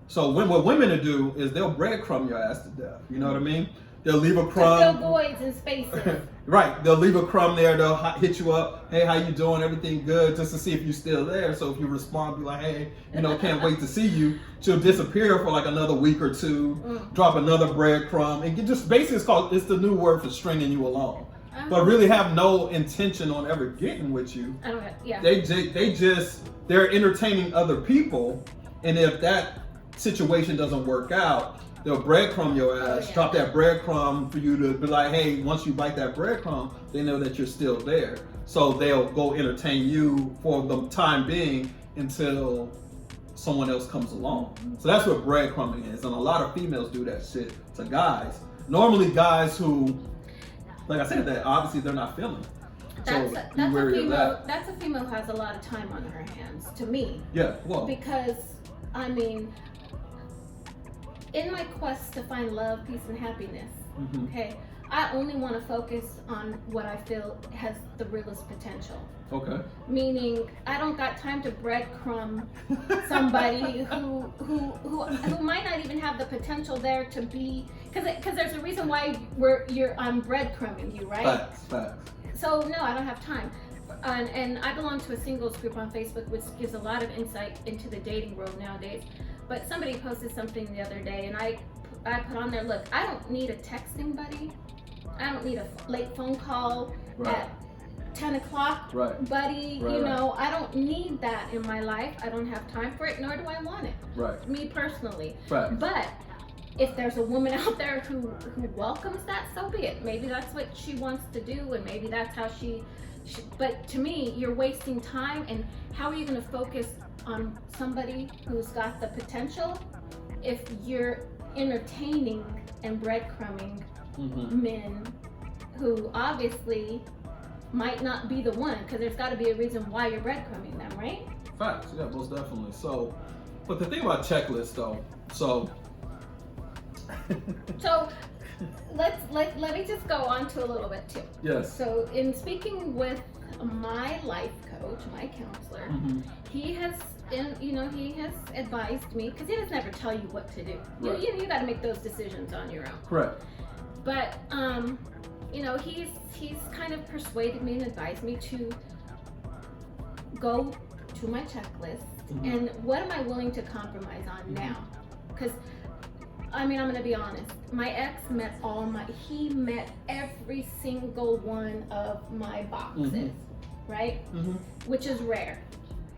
So what women will do is they'll breadcrumb your ass to death. You know what I mean? They'll leave a crumb. To fill voids and spaces. Right. They'll leave a crumb there. They'll hit you up. Hey, how you doing? Everything good? Just to see if you're still there. So if you respond, be like, hey, can't wait to see you. She'll disappear for like another week or two. Drop another breadcrumb, and just basically it's the new word for stringing you along. But really have no intention on ever getting with you. I don't know. Yeah. They're entertaining other people, and if that situation doesn't work out, they'll breadcrumb your ass, drop that breadcrumb for you to be like, hey, once you bite that breadcrumb, they know that you're still there. So they'll go entertain you for the time being until someone else comes along. So that's what breadcrumbing is. And a lot of females do that shit to guys. Normally guys who, like I said, that obviously they're not feeling. That's a female who has a lot of time on her hands, to me. Yeah, well. Because, I mean, in my quest to find love, peace, and happiness, okay, I only want to focus on what I feel has the realest potential. Okay. Meaning, I don't got time to breadcrumb somebody who might not even have the potential there to be, because there's a reason why I'm breadcrumbing you, right? Facts. So no, I don't have time. And I belong to a singles group on Facebook, which gives a lot of insight into the dating world nowadays. But somebody posted something the other day, and I put on there, look, I don't need a texting buddy. I don't need a late phone call at 10 o'clock buddy. I don't need that in my life. I don't have time for it, nor do I want it. Right. Me personally. Right. But if there's a woman out there who welcomes that, so be it. Maybe that's what she wants to do, and maybe that's how she but to me, you're wasting time. And how are you going to focus on somebody who's got the potential if you're entertaining and breadcrumbing men who obviously might not be the one? Because there's got to be a reason why you're breadcrumbing them, right? Facts, yeah, most definitely. So, but the thing about checklists, though, so let me just go on to a little bit too. Yes. So in speaking with my life coach, my counselor, he has advised me, because he doesn't ever tell you what to do. Right. You got to make those decisions on your own. Correct. But he's kind of persuaded me and advised me to go to my checklist and what am I willing to compromise on now? Because I mean, I'm gonna be honest. My ex met he met every single one of my boxes, right? Which is rare.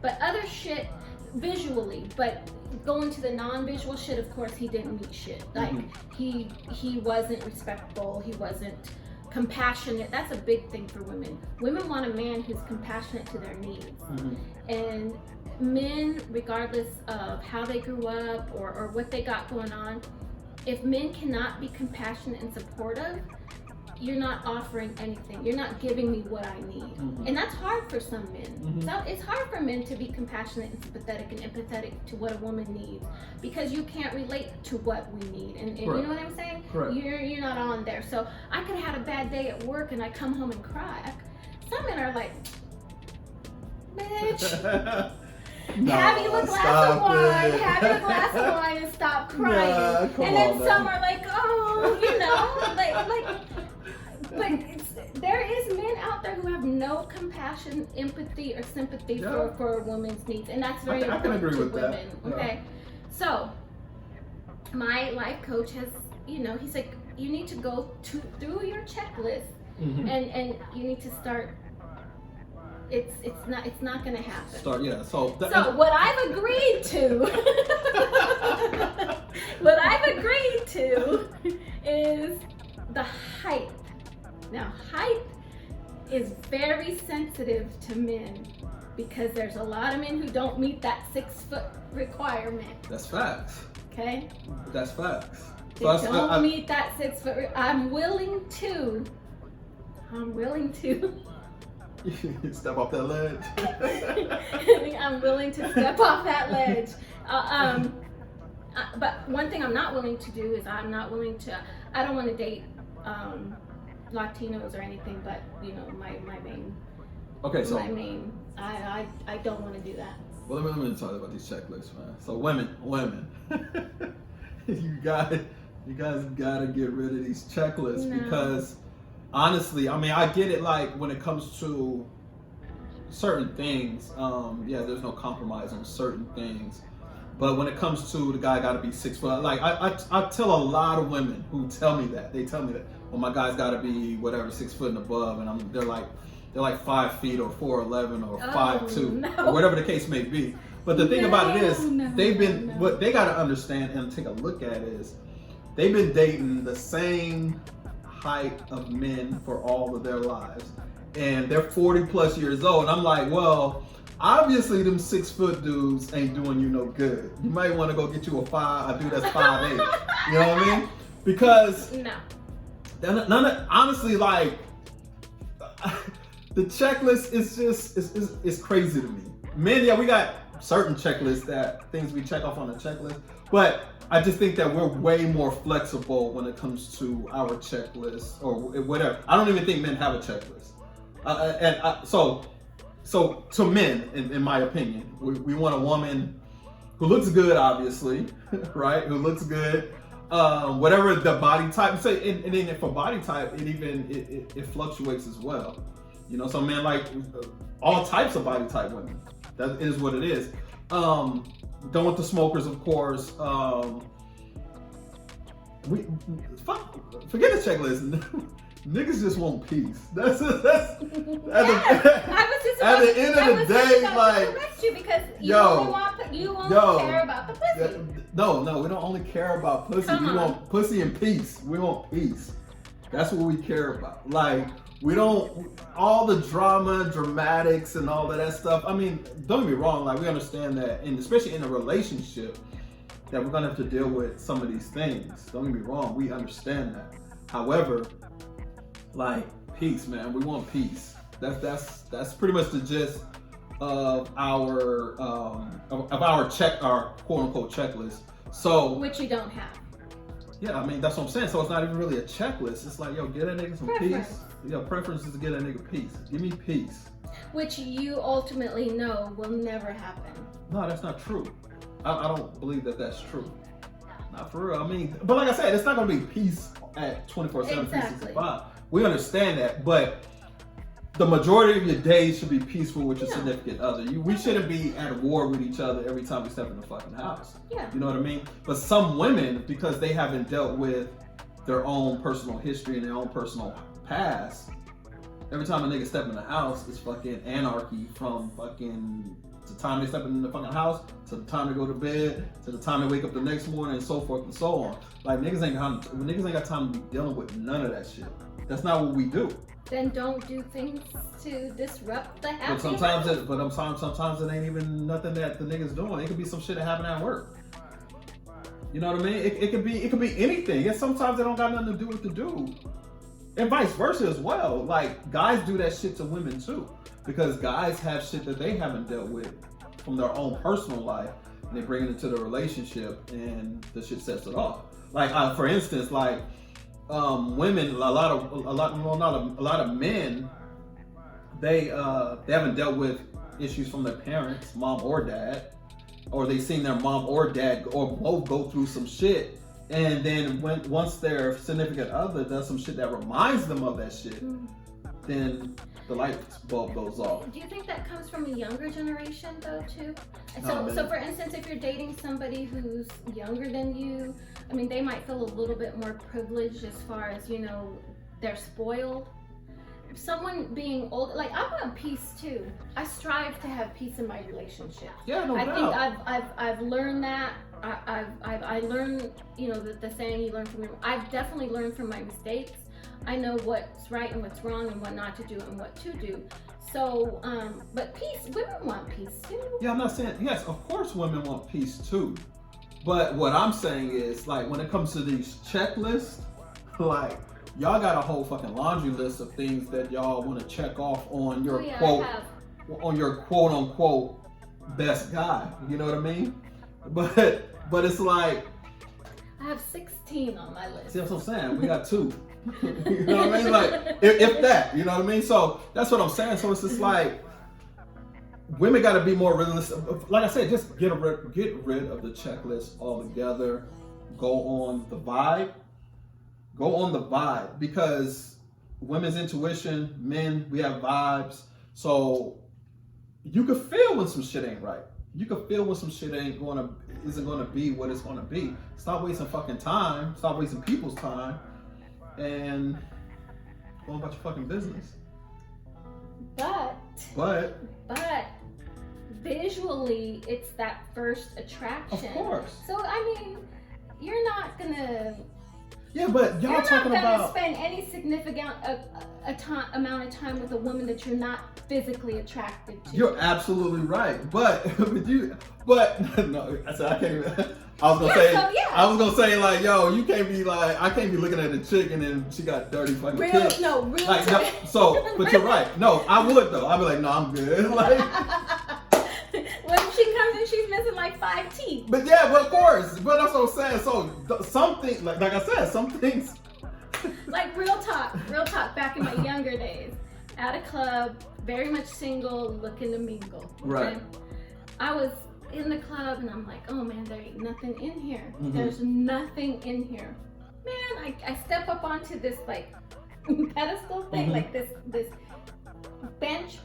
But other shit, visually, but going to the non-visual shit, of course, he didn't meet shit. Like, he wasn't respectful, he wasn't compassionate. That's a big thing for women. Women want a man who's compassionate to their needs. And men, regardless of how they grew up or what they got going on, if men cannot be compassionate and supportive, you're not offering anything. You're not giving me what I need. And that's hard for some men. So it's hard for men to be compassionate and sympathetic and empathetic to what a woman needs, because you can't relate to what we need. And you know what I'm saying? Correct. You're not on there. So I could have had a bad day at work and I come home and cry. Some men are like, bitch. Have you a glass of wine? Have you a glass of wine and stop crying? And then some are like, oh, but there is men out there who have no compassion, empathy, or sympathy for a woman's needs, and that's very important to women. Okay, so my life coach has, he's like, you need to go through your checklist, and you need to start. It's not gonna happen. So what I've agreed to, is the height. Now, height is very sensitive to men, because there's a lot of men who don't meet that 6 foot requirement. That's facts. Okay. That's facts. So don't meet that 6 foot. I'm willing to. Step off that ledge. I'm willing to step off that ledge. But one thing I'm not willing to do is I don't want to date Latinos or anything, but my main. Okay, so I don't want to do that. Well, let me talk about these checklists, man. So women, you guys gotta get rid of these checklists because honestly, I mean, I get it. Like when it comes to certain things, there's no compromise on certain things. But when it comes to the guy got to be 6 foot, like I tell a lot of women who tell me that, well, my guy's got to be whatever 6 foot and above, and they're like 5 feet or 4'11" or 5'2", or whatever the case may be. But the thing about it is, what they got to understand and take a look at is, they've been dating the same height of men for all of their lives, and they're 40 plus years old. And I'm like, well, obviously them 6 foot dudes ain't doing you no good. You might want to go get you a dude that's 5'8". You know what I mean? Because honestly, like the checklist is just it's crazy to me. Men, we got certain checklists, that things we check off on the checklist, but I just think that we're way more flexible when it comes to our checklist or whatever. I don't even think men have a checklist. So to men, in my opinion, we want a woman who looks good, obviously, right? Who looks good, whatever the body type. So, and then for body type, it fluctuates as well. Some men like all types of body type women. That is what it is. Don't want the smokers, of course. Forget the checklist. Niggas just want peace. At the end of the day, like, correct you because you only care about the pussy. No, we don't only care about pussy. We want pussy and peace. We want peace. That's what we care about. Like, we don't all the dramatics and all of that stuff. I mean, don't get me wrong. Like, we understand that, and especially in a relationship, that we're gonna have to deal with some of these things. Don't get me wrong. We understand that. However, like, peace, man. We want peace. That's pretty much the gist of our quote unquote checklist. So, which you don't have. Yeah, I mean, that's what I'm saying. So it's not even really a checklist. It's like, yo, get that nigga some peace. Preference is to get that nigga peace. Give me peace. Which you ultimately know will never happen. No, that's not true. I don't believe that that's true. Not for real. I mean, but like I said, it's not going to be peace at 24/7, 365. We understand that, but the majority of your days should be peaceful with your significant other. We shouldn't be at war with each other every time we step in the fucking house. Yeah. You know what I mean? But some women, because they haven't dealt with their own personal history and their own personal past, every time a nigga step in the house, it's fucking anarchy from fucking the time they step in the fucking house to the time they go to bed to the time they wake up the next morning and so forth and so on. Like, niggas ain't got time to be dealing with none of that shit. That's not what we do. Then don't do things to disrupt the happy. But sometimes it ain't even nothing that the niggas doing. It could be some shit that happened at work. You know what I mean? It could be anything. And sometimes it don't got nothing to do with the dude. And vice versa as well. Like, guys do that shit to women too. Because guys have shit that they haven't dealt with from their own personal life, and they bring it into the relationship, and the shit sets it off. Like, for instance, like, women, a lot of men, they haven't dealt with issues from their parents, mom or dad, or they seen their mom or dad or both go through some shit, and then once their significant other does some shit that reminds them of that shit, then the light bulb goes off. Do you think that comes from a younger generation though too? No, so for instance, if you're dating somebody who's younger than you, I mean, they might feel a little bit more privileged as far as, they're spoiled. Someone being old, like, I want peace too. I strive to have peace in my relationship. Yeah, no doubt. I think I've learned that. I learned, the saying you learn from your. I've definitely learned from my mistakes. I know what's right and what's wrong and what not to do and what to do. So, but peace, women want peace too. Yeah, I'm not saying, yes, of course women want peace too. But what I'm saying is, like, when it comes to these checklists, like, y'all got a whole fucking laundry list of things that y'all want to check off on your quote unquote best guy. You know what I mean? But it's like, I have 16 on my list. see what I'm saying? We got 2. You know what I mean? Like, if that, you know what I mean? So that's what I'm saying. So it's just like, women got to be more realistic. Like I said, just get rid of the checklist altogether. Go on the vibe. Go on the vibe, because women's intuition, men, we have vibes. So you can feel when some shit ain't right. You can feel when some shit isn't gonna be what it's gonna be. Stop wasting fucking time. Stop wasting people's time, and go about your fucking business. But visually, it's that first attraction. Of course. So I mean, you're not gonna. Yeah, but y'all talking about. You're not gonna spend any significant amount of time with a woman that you're not physically attracted to. You're absolutely right, but no, I said I can't. I was gonna say like, yo, you can't be like, I can't be looking at a chick and then she got dirty fucking kids. Real like, no, so, but you're right. No, I would though. I'd be like, no, I'm good. Like, when she comes in, she's missing like 5 teeth. But yeah, but of course, but that's what I'm saying. So something like I said, some things. Like real talk. Back in my younger days, at a club, very much single, looking to mingle. Okay? Right. I was in the club and I'm like, oh man, there ain't nothing in here. Mm-hmm. There's nothing in here. Man, I step up onto this like pedestal thing, like this bench.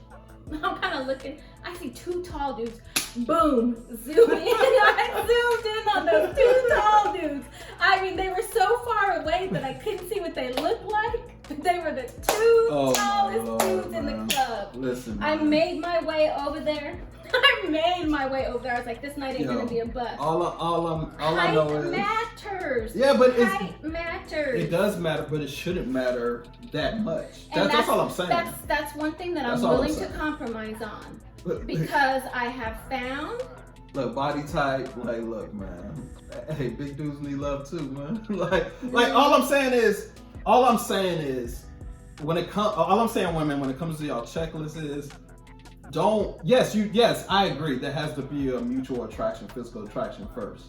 I'm kind of looking. I see 2 tall dudes. Boom! Zoom in. I zoomed in on those 2 tall dudes. I mean, they were so far away that I couldn't see what they looked like. But they were the 2 tallest dudes in the club. Listen, I made my way over there. I was like, this night ain't gonna be a bust. All I know is matters. Yeah, but height matters. It does matter, but it shouldn't matter that much. That's all I'm saying. That's one thing that I'm willing to compromise on, because I have found. Look, body type. Like, look, man. Hey, big dudes need love too, man. like all I'm saying is, when it comes, all I'm saying, women, when it comes to y'all checklist is. Yes, I agree. There has to be a mutual attraction, physical attraction first.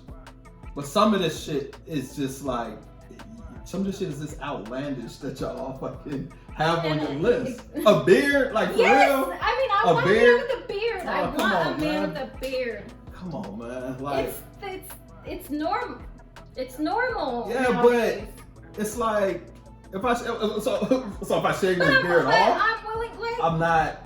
But some of this shit is just like, some of this shit is just outlandish that y'all all fucking have on your list. A beard, like for real? I mean, I want a man with a beard. I want a man with a beard. Come on, man. Like, it's normal. It's normal. Yeah, nowadays. But it's like, if I shave my beard off, I'm not.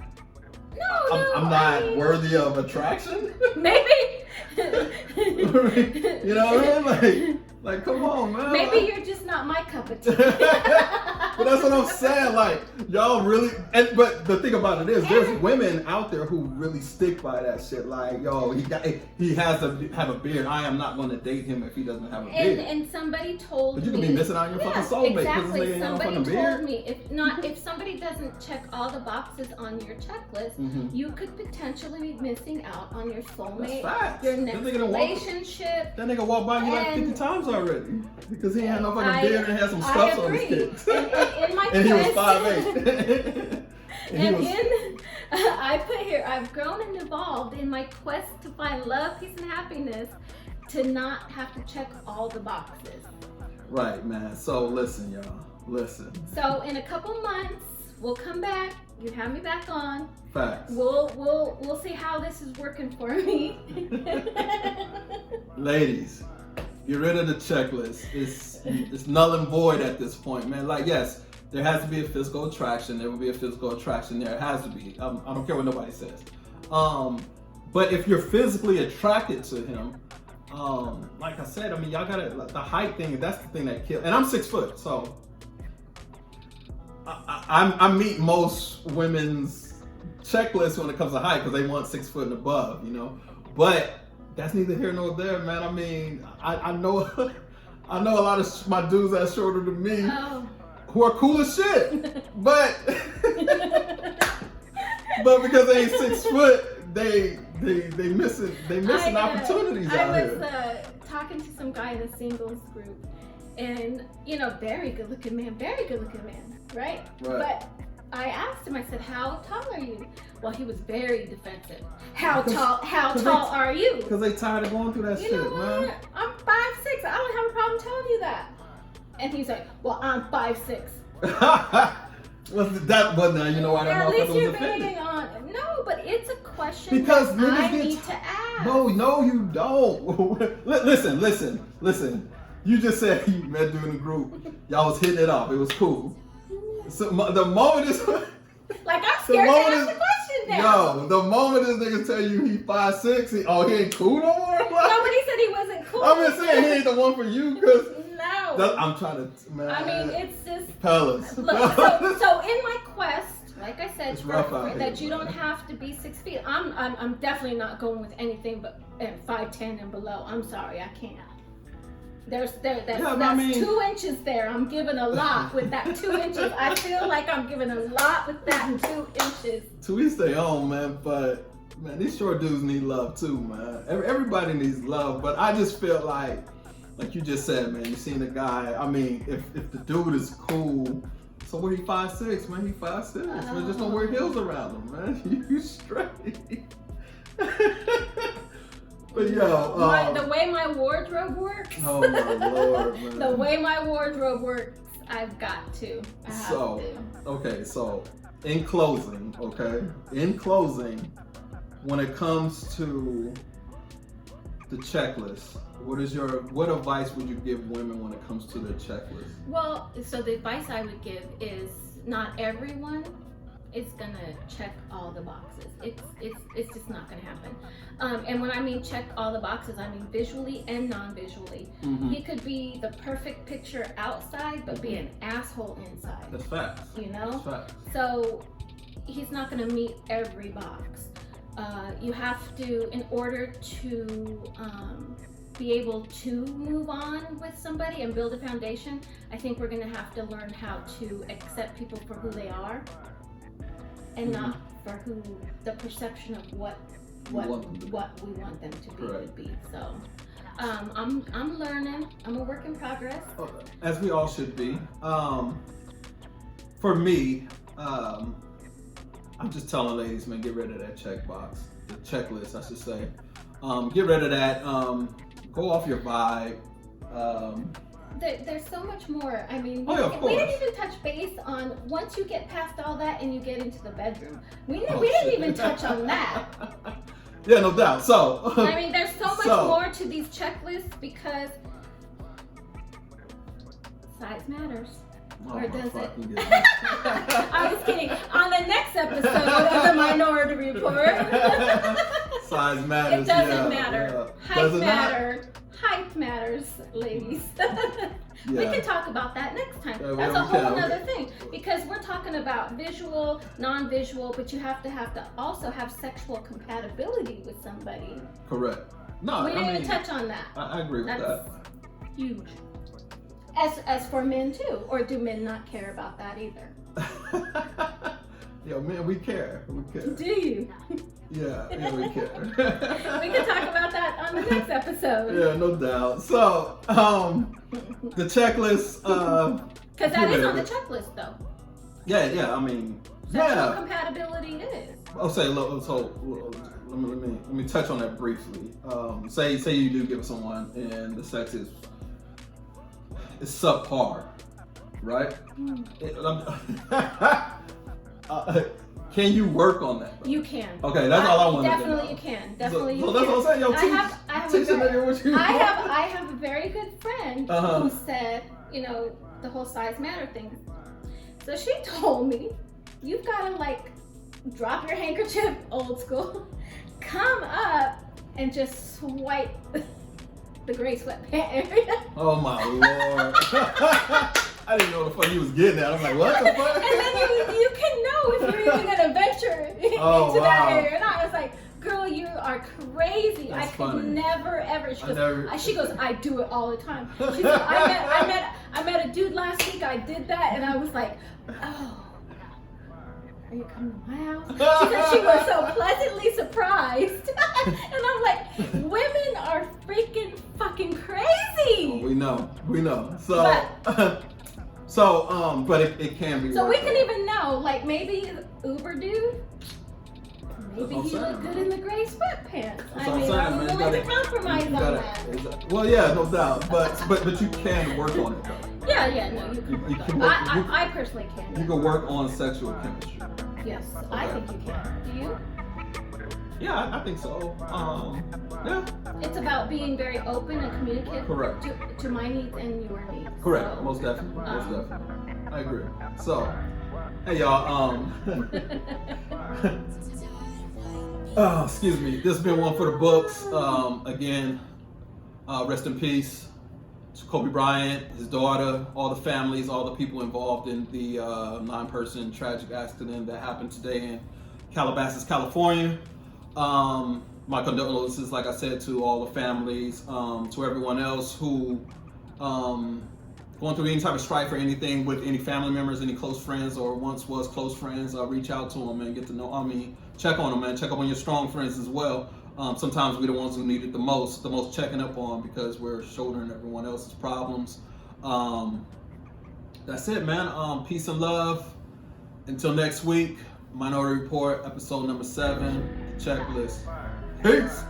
I'm not worthy of attraction. Maybe. You know what I mean? Like, come on, man. Maybe you're just not my cup of tea. But that's what I'm saying. Like, y'all really. But the thing about it is, there's women out there who really stick by that shit. Like, yo, he has to have a beard. I am not going to date him if he doesn't have a beard. And somebody told me. But you can be missing out on your fucking soulmate. Exactly. Somebody told me if somebody doesn't check all the boxes on your checklist, you could potentially be missing out on your soulmate, your next relationship. That nigga walked by you like 50 times already because he had no fucking beard and had some stuff on his kicks. And he was 5'8". I put here, I've grown and evolved in my quest to find love, peace, and happiness, to not have to check all the boxes. Right, man. So listen, y'all. Listen. So in a couple months, we'll come back. You have me back on. Facts. We'll see how this is working for me. Ladies, get rid of the checklist. It's null and void at this point, man. Like, yes, there has to be a physical attraction. There will be a physical attraction there. It has to be. I don't care what nobody says. But if you're physically attracted to him, like I said, I mean, y'all gotta, like, the height thing, that's the thing that kills. And I'm 6 foot, so I meet most women's checklists when it comes to height because they want 6 foot and above, you know. But that's neither here nor there, man. I mean, I know a lot of my dudes that's shorter than me who are cool as shit, but because they ain't 6 foot, they missing opportunities out here. I was talking to some guy in a singles group, and very good looking man, right? But I asked him, I said, how tall are you? Well, he was very defensive. How tall are you? Because they tired of going through that shit, man. I'm 5'6". I don't have a problem telling you that. And he's like, well, I'm 5'6". Well, that, but now you know why that at least motherfucker you're was offended. banging on. No, but it's a question Because that niggas I get need to ask. No, you don't. Listen. You just said you met during the group. Y'all was hitting it off. It was cool. So the moment is like I'm scared to ask the question now. Yo, the moment this nigga tell you he 5'6", he ain't cool no more. Nobody said he wasn't cool. I'm just saying he ain't the one for you because no. I'm trying to, man. I mean, it's just fellas. Look, so in my quest, like I said, that you don't have to be 6 feet. I'm definitely not going with anything but 5'10" and below. I'm sorry, I can't. That's 2 inches there. I'm giving a lot with that 2 inches. I feel like I'm giving a lot with that 2 inches. To each their own, man. But man, these short dudes need love too, man. Everybody needs love, but I just feel like you just said, man. You seen the guy. I mean, if the dude is cool, so what? He 5'6", man. He 5'6". Man, just don't wear heels around him, man. You straight. But the way my wardrobe works. Oh my Lord, man. The way my wardrobe works, I've got to. I have to. Okay, so in closing, when it comes to the checklist, what advice would you give women when it comes to the checklist? Well, so the advice I would give is not everyone is gonna check all the boxes. It's just not gonna happen. And when I mean check all the boxes, I mean visually and non-visually. Mm-hmm. He could be the perfect picture outside, but be an asshole inside. That's facts. That's facts. So he's not gonna meet every box. You have to, in order to be able to move on with somebody and build a foundation, I think we're gonna have to learn how to accept people for who they are. And not for who the perception of what we want them to be would be. So I'm learning. I'm a work in progress. As we all should be. For me, I'm just telling ladies, man, get rid of that checkbox, the checklist, I should say. Get rid of that. Go off your vibe. There's so much more. I mean, we didn't even touch base on once you get past all that and you get into the bedroom. We didn't even touch on that. Yeah, no doubt. So I mean, there's so much more to these checklists because size matters. Or does it? I was kidding. On the next episode of the Minority Report, size matters. It doesn't matter. Height matters, ladies. We can talk about that next time. That's a whole other thing because we're talking about visual, non-visual, but you have to also have sexual compatibility with somebody. Correct. No, we didn't even touch on that. I agree with that. Huge. As for men too, or do men not care about that either? Yo, man, we care. Do you? Yeah, we care. We can talk about that on the next episode. Yeah, no doubt. So, the checklist. Because that is on the checklist, though. Yeah. I mean, sexual compatibility is. I'll say, let me touch on that briefly. Say you do give someone and the sex is subpar, right? Can you work on that? You can. Okay, that's all I want to know. Definitely you can. Definitely you can. That's what I'm saying. Yo, I have a very good friend who said, the whole size matter thing. So she told me, you've got to drop your handkerchief, old school, come up and just swipe the gray sweatpant area. Oh my Lord. I didn't know the fuck he was getting at. I'm like, what the fuck? And then you can know if you're even gonna venture into that area. And I was like, girl, you are crazy. That's I could never ever. She goes, I do it all the time. She said, I met a dude last week. I did that, and I was like, oh. are you coming to my house? She said she was so pleasantly surprised. And I'm like, women are freaking fucking crazy. Oh, we know. So, but it can be. So we can even know, like maybe Uber dude, maybe he looked good in the gray sweatpants. I mean, I'm willing to compromise on that. Well, yeah, no doubt. But you can work on it though. Yeah, no, you can work on it. I personally can. You can work on sexual chemistry. Yes, I think you can. Do you? Yeah, I think so. Yeah. It's about being very open and communicative. Correct. To my needs and your needs. Correct. So, Most definitely. I agree. So, hey y'all. Excuse me. This has been one for the books. Again, rest in peace to Kobe Bryant, his daughter, all the families, all the people involved in the 9-person tragic accident that happened today in Calabasas, California. My condolences, like I said, to all the families, to everyone else who going through any type of strife or anything with any family members, any close friends or once was close friends. Reach out to them and get to know. Check on them, man. Check up on your strong friends as well. Sometimes we're the ones who need it the most checking up on because we're shouldering everyone else's problems. That's it, man. Peace and love. Until next week, Minority Report, episode number 7, The Checklist. Peace.